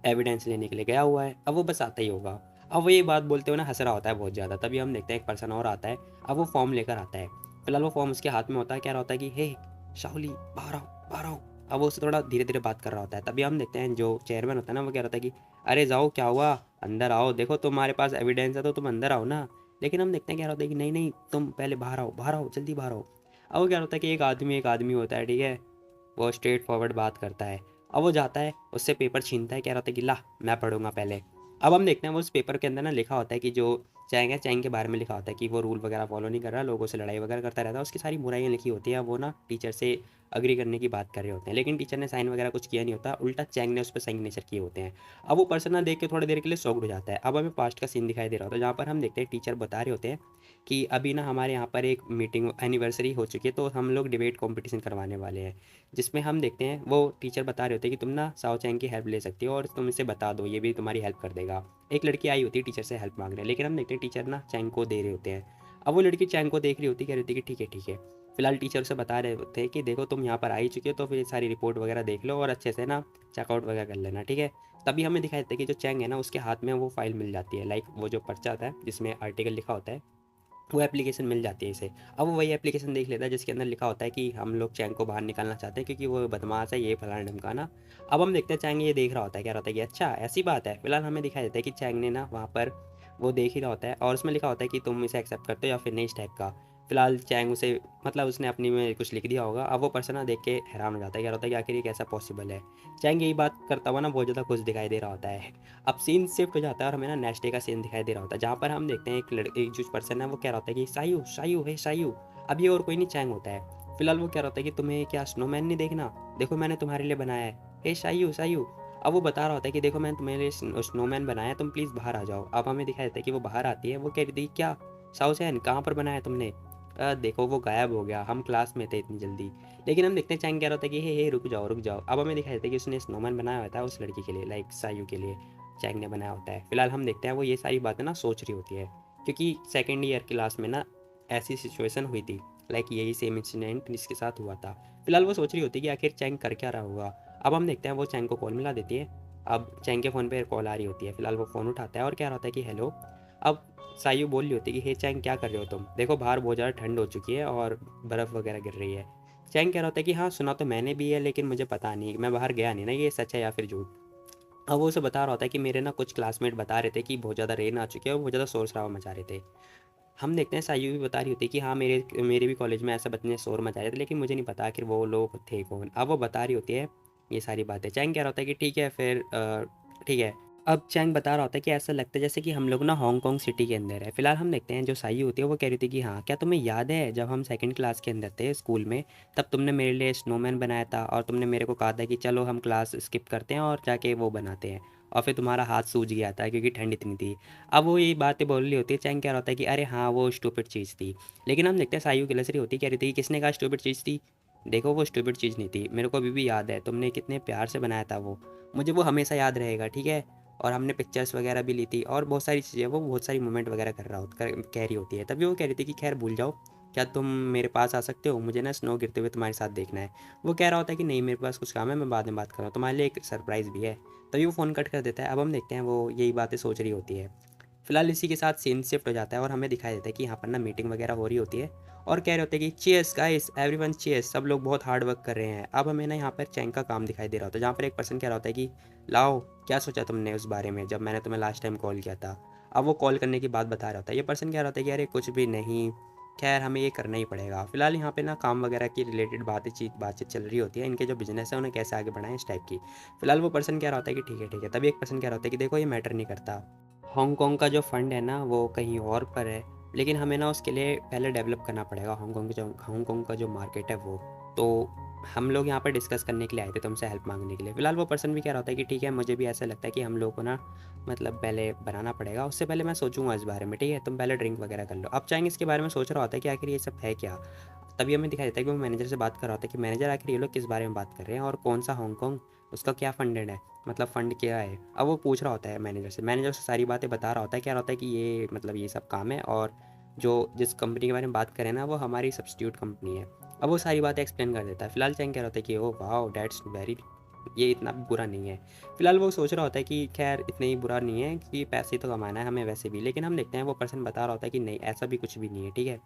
एविडेंस लेने के लिए गया हुआ है, अब वो बस आता ही होगा। अब वो ये बात बोलते हुए ना हंस रहा होता है बहुत ज़्यादा। तभी हम देखते हैं एक पर्सन और आता है, अब वो फॉर्म लेकर आता है। फिलहाल वो फॉर्म उसके हाथ में होता है, क्या रहा होता है कि हे शाओली, बाहर आओ, बाहर आओ। अब वो उससे थोड़ा धीरे धीरे बात कर रहा होता है। तभी हम देखते हैं जो चेयरमैन होता है ना, वो कह रहा था कि अरे जाओ, क्या हुआ, अंदर आओ, देखो तुम्हारे पास एविडेंस है तो तुम अंदर आओ ना। लेकिन हम देखते हैं क्या होता है कि नहीं नहीं, तुम पहले बाहर आओ, बाहर आओ, जल्दी बाहर आओ। अब वो क्या होता है कि एक आदमी होता है, ठीक है, वो स्ट्रेट फॉरवर्ड बात करता है। अब वो जाता है, उससे पेपर छीनता है, कह रहा था कि ला मैं पढ़ूंगा पहले। अब हम देखते हैं वो उस पेपर के अंदर ना लिखा होता है कि जो चैंग है, चैंग के बारे में लिखा होता है कि वो रूल वगैरह फॉलो नहीं कर रहा, लोगों से लड़ाई वगैरह करता रहता है, उसकी सारी बुराइयां लिखी होती है। वो ना टीचर से अग्री करने की बात कर रहे होते हैं, लेकिन टीचर ने साइन वगैरह कुछ किया नहीं होता, उल्टा चैंग ने उस पर सिग्नेचर किए होते हैं। अब वो पर्सन ना देख के थोड़ी देर के लिए शॉक्ड हो जाता है। अब हमें पास्ट का सीन दिखाई दे रहा होता है, जहाँ पर हम देखते हैं टीचर बता रहे होते हैं कि अभी ना हमारे यहाँ पर एक मीटिंग एनिवर्सरी हो चुकी है, तो हम लोग डिबेट कॉम्पिटिशन करवाने वाले हैं, जिसमें हम देखते हैं वो टीचर बता रहे होते हैं कि तुम ना साओ चैंग की हेल्प ले सकती हो और तुम इसे बता दो, ये भी तुम्हारी हेल्प कर देगा। एक लड़की आई होती है टीचर से हेल्प मांगने, लेकिन हम देखते हैं टीचर ना चैंग को दे रहे होते हैं। अब वो लड़की चैंग को देख रही होती है, कह रही होती है कि ठीक है ठीक है। फिलहाल टीचर उसे बता रहे होते हैं कि देखो तुम यहाँ पर आ ही चुके हो, तो फिर सारी रिपोर्ट वगैरह देख लो और अच्छे से ना चेकआउट वगैरह कर लेना, ठीक है। तभी हमें दिखाई देता है कि जो चैंग है ना, उसके हाथ में वो फाइल मिल जाती है, लाइक वो जो पर्चा आता है जिसमें आर्टिकल लिखा होता है, वो एप्लीकेशन मिल जाती है इसे। अब वो वही एप्लीकेशन देख लेता है जिसके अंदर लिखा होता है कि हम लोग चैंग को बाहर निकालना चाहते हैं क्योंकि वो बदमाश है, ये फलाना ढमकाना। अब हम देखते हैं चैंग ये देख रहा होता है, क्या रहता है कि अच्छा ऐसी बात है। फिलहाल हमें दिखाई देता है कि चैंग ने ना वहाँ पर वो देख ही रहा होता है और उसमें लिखा होता है कि तुम इसे एक्सेप्ट करते हो या फिर नहीं, इस टाइप का। फिलहाल चैंग उसे मतलब उसने अपनी में कुछ लिख दिया होगा। अब वो पर्सन ना देख के हैरान हो जाता है, क्या होता है कि आखिर ये कैसा पॉसिबल है। चैंग यही बात करता हुआ ना बहुत ज़्यादा खुश दिखाई दे रहा होता है। अब सीन शिफ्ट हो जाता है और हमें ना नेक्स्ट डे का सीन दिखाई दे रहा होता है, जहाँ पर हम देखते हैं एक जो पर्सन है वो कह रहा होता है कि सायु सायु है सायु। अब ये और कोई नहीं, चैंग होता है। फिलहाल वो कह रहा होता है कि तुम्हें क्या स्नोमैन नहीं देखना, देखो मैंने तुम्हारे लिए बनाया है, हे सायु सायु। अब वो बता रहा होता है कि देखो मैंने तुम्हारे लिए स्नोमैन बनाया है, तुम प्लीज़ बाहर आ जाओ। अब हमें दिखाई देता है कि वो बाहर आती है, वो कह रही थी क्या साउसैन कहाँ पर बनाया तुमने। देखो वो गायब हो गया, हम क्लास में थे इतनी जल्दी। लेकिन हम देखते हैं चैंग कह रहा होता है कि हे रुक जाओ रुक जाओ। अब हमें दिखाई देता है कि उसने स्नोमैन बनाया होता है उस लड़की के लिए, लाइक सायु के लिए चैंग ने बनाया होता है। फिलहाल हम देखते हैं वो ये सारी बातें ना सोच रही होती है, क्योंकि सेकेंड ईयर क्लास में ना ऐसी सिचुएशन हुई थी, लाइक यही सेम इंसिडेंट जिसके साथ हुआ था। फिलहाल वो सोच रही होती है कि आखिर चैंग कर क्या रहा होगा। अब हम देखते हैं वो चैंग को कॉल मिला देती है। अब चैंग के फ़ोन पे कॉल आ रही होती है। फिलहाल वो फ़ोन उठाता है और कह रहा होता है कि हेलो। अब सायु बोल रही होती है कि हे चैंग क्या कर रहे हो तुम, देखो बाहर बहुत ज़्यादा ठंड हो चुकी है और बर्फ़ वगैरह गिर रही है। चैंग कह रहा होता है कि हाँ सुना तो मैंने भी है, लेकिन मुझे पता नहीं, मैं बाहर गया नहीं ना, ये सच है या फिर झूठ। अब वो उसे बता रहा होता है कि मेरे ना कुछ क्लासमेट बता रहे थे कि बहुत ज़्यादा रेन आ चुकी है और बहुत ज़्यादा शोर शराबा मचा रहे थे। हम देखते हैं सायु भी बता रही होती है कि हाँ मेरे मेरे भी कॉलेज में ऐसा बच्चे ने शोर मचाया था, लेकिन मुझे नहीं पता आखिर वो लोग थे कौन। अब वो बता रही होती है ये सारी बातें। चैंग कह रहा होता है कि ठीक है फिर ठीक है। अब चैंग बता रहा होता है कि ऐसा लगता है जैसे कि हम लोग ना हांगकांग सिटी के अंदर है। फिलहाल हम देखते हैं जो सायु होती है वो कह रही थी कि हाँ क्या तुम्हें याद है जब हम सेकंड क्लास के अंदर थे स्कूल में, तब तुमने मेरे लिए स्नोमैन बनाया था और तुमने मेरे को कहा था कि चलो हम क्लास स्किप करते हैं और जाके वो बनाते हैं, और फिर तुम्हारा हाथ सूज गया था क्योंकि ठंड इतनी थी। अब वो ये बातें बोल रही होती है। चैंग क्या होता है कि अरे हाँ वो स्टूपिड चीज़ थी। लेकिन हम देखते हैं सायु की लसरी होती है, कह रही थी किसने कहा स्टूपिड चीज़ थी, देखो वो स्टूपिड चीज़ नहीं थी, मेरे को अभी भी याद है तुमने कितने प्यार से बनाया था वो, मुझे वो हमेशा याद रहेगा, ठीक है। और हमने पिक्चर्स वगैरह भी ली थी और बहुत सारी चीज़ें, वो बहुत सारी मूवमेंट वगैरह कह रही होती है। तभी वो कह रही थी कि खैर भूल जाओ, क्या तुम मेरे पास आ सकते हो, मुझे ना स्नो गिरते हुए तुम्हारे साथ देखना है। वो कह रहा होता है कि नहीं मेरे पास कुछ काम है, मैं बाद में बात कर रहा हूँ, तुम्हारे लिए एक सरप्राइज़ भी है। तभी वो फ़ोन कट कर देता है। अब हम देखते हैं वो यही बातें सोच रही होती है। फिलहाल इसी के साथ सीन शिफ्ट हो जाता है और हमें दिखाई देता है कि यहाँ पर ना मीटिंग वगैरह हो रही होती है और कह रहे होते हैं कि चीयर्स गाइस एवरीवन चीयर्स, सब लोग बहुत हार्ड वर्क कर रहे हैं। अब हमें ना यहाँ पर चैंग का काम दिखाई दे रहा होता है, जहाँ पर एक पर्सन कह रहा होता है कि लाओ क्या सोचा तुमने उस बारे में जब मैंने तुम्हें लास्ट टाइम कॉल किया था। अब वो कॉल करने की बात बता रहा होता है, ये पर्सन कह रहा होता है कि अरे कुछ भी नहीं, खैर हमें ये करना ही पड़ेगा। फिलहाल यहाँ पे ना काम वगैरह की रिलेटेड बातचीत चल रही होती है, इनके जो बिजनेस है उन्हें कैसे आगे बढ़ाएं इस टाइप की। फिलहाल वो पर्सन कह रहा होता है कि ठीक है, तभी एक पर्सन कह रहा होता है कि देखो ये मैटर नहीं करता, हांगकांग का जो फंड है ना वो कहीं और पर है, लेकिन हमें ना उसके लिए पहले डेवलप करना पड़ेगा हांगकांग का जो मार्केट है वो। तो हम लोग यहाँ पर डिस्कस करने के लिए आए थे, तुमसे हेल्प मांगने के लिए। फिलहाल वो पर्सन भी कह रहा होता है कि ठीक है, मुझे भी ऐसा लगता है कि हम लोग को ना मतलब पहले बनाना पड़ेगा, उससे पहले मैं सोचूंगा इस बारे में, ठीक है, तुम पहले ड्रिंक वगैरह कर लो। अब चाहेंगे इसके बारे में सोच रहा होता है कि आखिर ये सब है क्या। तभी हमें दिखाई देता है कि वो मैनेजर से बात कर रहा होता है कि मैनेजर आखिर ये लोग किस बारे में बात कर रहे हैं और कौन सा हांगकांग, उसका क्या फंडेड है, मतलब फ़ंड क्या है। अब वो पूछ रहा होता है मैनेजर से सारी बातें बता रहा होता है, कह रहा होता है कि ये मतलब ये सब काम है, और जो जिस कंपनी के बारे में बात करें ना वो हमारी सब्स्टिट्यूट कंपनी है। अब वो सारी बातें एक्सप्लेन कर देता है। फिलहाल चैंग कह रहा होता है कि ओ वाओ दैट्स वेरी, ये इतना भी बुरा नहीं है। फिलहाल वो सोच रहा होता है कि खैर इतना ही बुरा नहीं है कि पैसे तो कमाना है हमें वैसे भी, लेकिन हम देखते हैं वो पर्सन बता रहा होता है कि नहीं ऐसा भी कुछ भी नहीं है, ठीक है।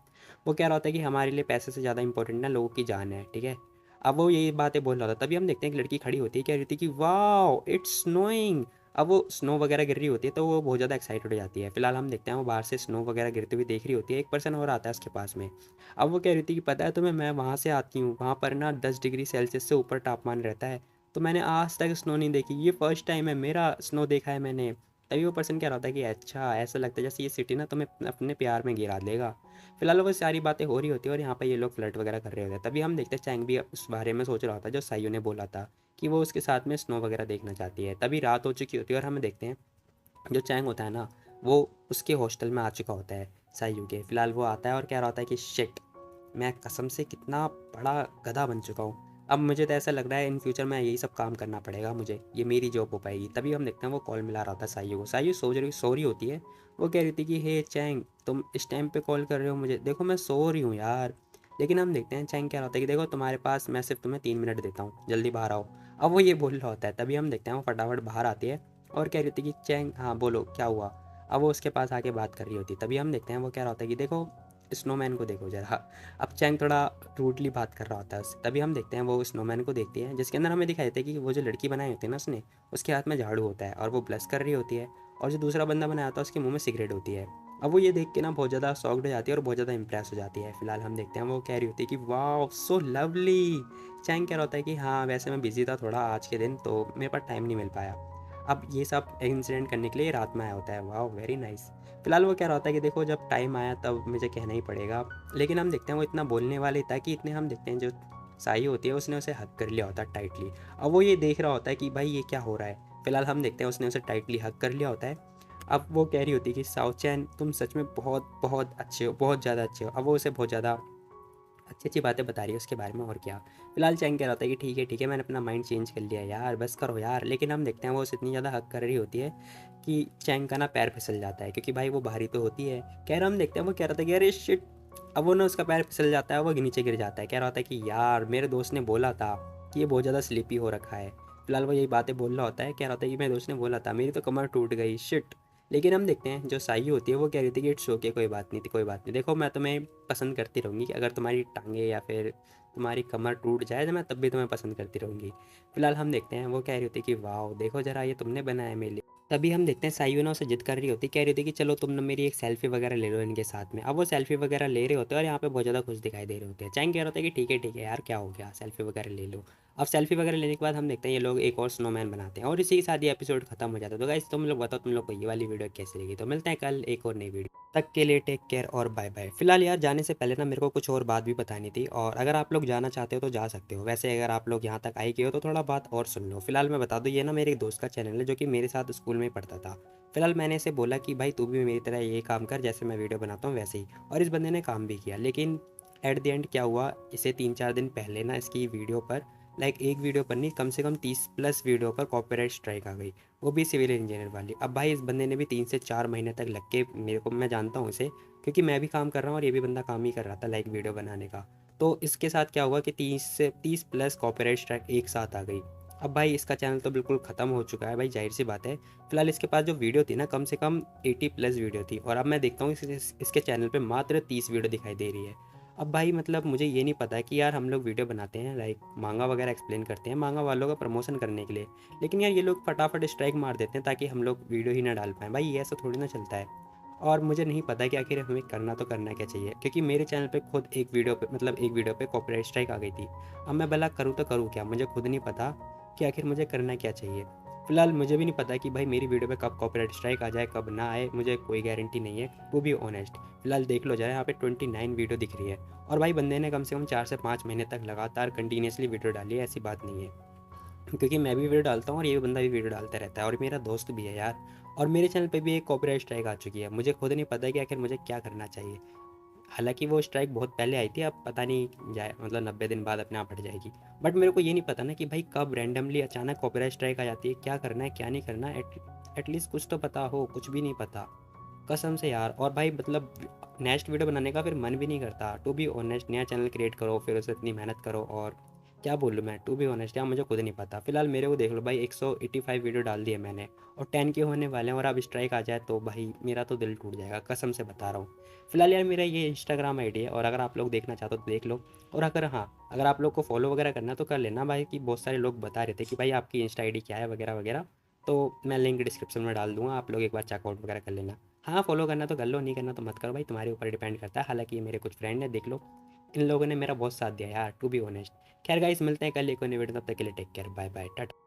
वो कह रहा होता है कि हमारे लिए पैसे से ज़्यादा इंपॉर्टेंट ना लोगों की जान है, ठीक है। अब वो यही बातें बोल रहा था, तभी हम देखते हैं कि लड़की खड़ी होती है, कह रही थी कि वाओ इट्स स्नोइंग। अब वो स्नो वगैरह गिर रही होती है तो वो बहुत ज़्यादा एक्साइटेड हो जाती है। फिलहाल हम देखते हैं वो बाहर से स्नो वगैरह गिरते हुए देख रही होती है, एक पर्सन और आता है उसके पास में। अब वो कह रही थी कि पता है तुम्हें, मैं वहाँ से आती हूँ, वहाँ पर ना 10 डिग्री सेल्सियस से ऊपर तापमान रहता है, तो मैंने आज तक स्नो नहीं देखी, ये फर्स्ट टाइम है मेरा स्नो देखा है मैंने। तभी वो पर्सन कह रहा होता है कि अच्छा ऐसा लगता है जैसे ये सिटी ना तुम्हें अपने प्यार में गिरा देगा। फिलहाल वो सारी बातें हो रही होती है और यहाँ पर ये लोग फ्लर्ट वगैरह कर रहे होते हैं। तभी हम देखते हैं चैंग भी उस बारे में सोच रहा होता है जो साइयो ने बोला था कि वो उसके साथ में स्नो वगैरह देखना चाहती है। तभी रात हो चुकी होती है और हमें देखते हैं जो चैंग होता है ना वो उसके हॉस्टल में आ चुका होता है साइयू के। फिलहाल वो आता है और कह रहा होता है कि शिट, मैं कसम से कितना बड़ा गधा बन चुका हूँ। अब मुझे तो ऐसा लग रहा है इन फ्यूचर में यही सब काम करना पड़ेगा मुझे, ये मेरी जॉब हो पाएगी। तभी हम देखते हैं वो कॉल मिला रहा था साइयू को। साइयू सो रही होती है। वो कह रही थी कि हे चैंग, तुम इस टाइम पे कॉल कर रहे हो मुझे, देखो मैं सो रही हूँ यार। लेकिन हम देखते हैं चैंग कह रहा होता है कि देखो तुम्हारे पास मैं सिर्फ तुम्हें 3 मिनट देता हूँ, जल्दी बाहर आओ। अब वो ये बोल रहा होता है। तभी हम देखते हैं वो फटाफट बाहर आती है और कह रही थी कि चैंग हाँ बोलो क्या हुआ। अब वो उसके पास आके बात कर रही होती। तभी हम देखते हैं वो कह रहा होता है कि देखो स्नोमैन को देखो जरा। अब चैंग थोड़ा रूडली बात कर रहा होता है उससे। तभी हम देखते हैं वो स्नोमैन को देखती है, जिसके अंदर हमें दिखाई देता है कि वो जो लड़की बनाई होती है ना उसने, उसके हाथ में झाड़ू होता है और वो ब्लश कर रही होती है, और जो दूसरा बंदा बनाया होता है उसके मुंह में सिगरेट होती है। अब वो ये देख के ना बहुत ज़्यादा शॉक्ड हो जाती है और बहुत ज़्यादा इंप्रेस हो जाती है। फिलहाल हम देखते हैं वो कह रही होती है कि वाह सो लवली। चैंग कह रहा होता है कि हाँ वैसे मैं बिजी था थोड़ा आज के दिन, तो मेरे पास टाइम नहीं मिल पाया। अब ये सब इंसिडेंट करने के लिए रात में आया होता है। वाह वेरी नाइस। फिलहाल वो कह रहा होता है कि देखो जब टाइम आया तब मुझे कहना ही पड़ेगा। लेकिन हम देखते हैं वो इतना बोलने वाले था कि इतने हम देखते हैं जो साई होती है उसने उसे हक कर लिया होता है टाइटली। अब वो ये देख रहा होता है कि भाई ये क्या हो रहा है। फिलहाल हम देखते हैं उसने उसे टाइटली हक कर लिया होता है। अब वो कह रही होती है कि साओ चैन तुम सच में बहुत बहुत अच्छे हो, बहुत ज़्यादा अच्छे हो। अब वो उसे बहुत ज़्यादा अच्छी अच्छी बातें बता रही है उसके बारे में और क्या। फिलहाल चैंग कह रहा था कि ठीक है मैंने अपना माइंड चेंज कर लिया यार, बस करो यार। लेकिन हम देखते हैं वो उसे इतनी ज़्यादा हक कर रही होती है कि चैंग का ना पैर फिसल जाता है, क्योंकि भाई वो भारी तो होती है। कह रहा हम देखते हैं वो कह रहा था कि अरे शिट। अब वो ना उसका पैर फिसल जाता है, वो नीचे गिर जाता है। कह रहा होता है कि यार मेरे दोस्त ने बोला था कि ये बहुत ज़्यादा स्लीपी हो रखा है। फिलहाल वो यही बातें बोल रहा होता है। कह रहा होता है कि मेरे दोस्त ने बोला था, मेरी तो कमर टूट गई शिट। लेकिन हम देखते हैं जो साई होती है वो कह रही थी कि इट्स ओके, कोई बात नहीं थी, कोई बात नहीं, देखो मैं तुम्हें पसंद करती रहूँगी, अगर तुम्हारी टांगे या फिर तुम्हारी कमर टूट जाए तो मैं तब भी तुम्हें पसंद करती रहूँगी। फिलहाल हम देखते हैं वो कह रही होती है कि वाह देखो जरा ये तुमने बनाया है मेरे लिए। तभी हम देखते हैं साइयो ना उसे जिद कर रही होती, कह रही होती कि चलो तुम ना मेरी एक सेल्फी वगैरह ले लो इनके साथ में। अब वो सेल्फी वगैरह ले रहे होते हैं और यहाँ पे बहुत ज़्यादा खुश दिखाई दे रहे होते हैं। चैंग कह रहा होता है कि ठीक है यार क्या हो गया, सेल्फी वगैरह ले लो। अब सेल्फी वगैरह लेने के बाद हम देखते हैं ये लोग एक और स्नोमैन बनाते हैं और इसी के साथ ये एपिसोड खत्म हो जाता है। तो गाइस तुम लोग बताओ तुम लोग को ये वाली वीडियो कैसी लगी। तो मिलते हैं कल एक और नई वीडियो तक के लिए, टेक केयर और बाय बाय। फिलहाल यार जाने से पहले ना मेरे को कुछ और बात भी बतानी थी, और अगर आप लोग जाना चाहते हो तो जा सकते हो। वैसे अगर आप लोग यहाँ तक आई गए हो तो थोड़ा बात और सुन लो। फिलहाल मैं बता दूँ ये ना मेरे एक दोस्त का चैनल है जो कि मेरे साथ स्कूल में ही पढ़ता था। फिलहाल मैंने इसे बोला कि भाई तू भी मेरी तरह ये काम कर जैसे मैं वीडियो बनाता हूँ वैसे ही, और इस बंदे ने काम भी किया। लेकिन एट द एंड क्या हुआ, इसे 3-4 दिन पहले ना इसकी वीडियो पर, लाइक एक वीडियो पर नहीं कम से कम 30+ वीडियो पर कॉपीराइट स्ट्राइक आ गई, वो भी सिविल इंजीनियर वाली। अब भाई इस बंदे ने भी 3 से 4 महीने तक लग के मेरे को, मैं जानता हूँ इसे क्योंकि मैं भी काम कर रहा हूँ और ये भी बंदा काम ही कर रहा था लाइक वीडियो बनाने का। तो इसके साथ क्या हुआ कि 30 से 30+ कॉपीराइट स्ट्राइक एक साथ आ गई। अब भाई इसका चैनल तो बिल्कुल ख़त्म हो चुका है भाई, जाहिर सी बात है। फिलहाल इसके पास जो वीडियो थी ना कम से कम 80+ वीडियो थी, और अब मैं देखता हूँ इसके चैनल पे मात्र 30 वीडियो दिखाई दे रही है। अब भाई मतलब मुझे ये नहीं पता है कि यार हम लोग वीडियो बनाते हैं लाइक मांगा वगैरह एक्सप्लेन करते हैं मांगा वालों का प्रमोशन करने के लिए, लेकिन यार ये लोग फटाफट स्ट्राइक मार देते हैं ताकि हम लोग वीडियो ही ना डाल पाएँ। भाई ये ऐसा थोड़ी ना चलता है। और मुझे नहीं पता कि आखिर हमें करना क्या चाहिए, क्योंकि मेरे चैनल पे खुद एक वीडियो पे कॉपीराइट स्ट्राइक आ गई थी। अब मैं भला करूँ तो करूँ क्या? मुझे खुद नहीं पता कि आखिर मुझे करना क्या चाहिए। फिलहाल मुझे भी नहीं पता कि भाई मेरी वीडियो पे कब कॉपीराइट स्ट्राइक आ जाए, कब ना आए, मुझे कोई गारंटी नहीं है, टू बी ऑनेस्ट। फिलहाल देख लो जरा, यहाँ पे 29 वीडियो दिख रही है, और भाई बंदे ने कम से कम 4 से 5 महीने तक लगातार कंटिन्यूसली वीडियो डाली है, ऐसी बात नहीं है। क्योंकि मैं भी वीडियो डालता हूँ और ये बंदा भी वीडियो डालता रहता है, और मेरा दोस्त भी है यार। और मेरे चैनल पे भी एक कॉपीराइट स्ट्राइक आ चुकी है, मुझे खुद नहीं पता कि आखिर मुझे क्या करना चाहिए। हालांकि वो स्ट्राइक बहुत पहले आई थी, अब पता नहीं जाए, मतलब 90 दिन बाद अपने आप हट जाएगी। बट मेरे को ये नहीं पता ना कि भाई कब रैंडमली अचानक कॉपीराइट स्ट्राइक आ जाती है, क्या करना है क्या नहीं करना। एटलीस्ट कुछ तो पता हो, कुछ भी नहीं पता कसम से यार। और भाई मतलब नेक्स्ट वीडियो बनाने का फिर मन भी नहीं करता, टू बी ऑनेस्ट। नया चैनल क्रिएट करो, फिर उसे इतनी मेहनत करो, और क्या बोलूँ मैं, टू बी ऑनेस्ट यार मुझे खुद नहीं पता। फिलहाल मेरे को देख लो भाई, 185 वीडियो डाल दिए मैंने, और 10 के होने वाले हैं, और अब स्ट्राइक आ जाए तो भाई मेरा तो दिल टूट जाएगा, कसम से बता रहा हूँ। फिलहाल यार मेरा ये इंस्टाग्राम आईडी है, और अगर आप लोग देखना चाहते हो तो देख लो। और अगर हाँ, अगर आप लोग को फॉलो वगैरह करना है तो कर लेना भाई, कि बहुत सारे लोग बता रहे थे कि भाई आपकी इंस्टा आईडी क्या है वगैरह वगैरह। तो मैं लिंक डिस्क्रिप्शन में डाल दूंगा, आप लोग एक बार चेकआउट वगैरह कर लेना। हाँ, फॉलो करना तो कर लो, नहीं करना तो मत करो भाई, तुम्हारे ऊपर डिपेंड करता है। हालांकि ये मेरे कुछ फ्रेंड हैं, देख लो, इन लोगों ने मेरा बहुत साथ दिया यार, टू बी ऑनेस्ट। खैर गाइस, मिलते हैं कल एक और नई वीडियो, तब तक के लिए take care, bye bye, Tata.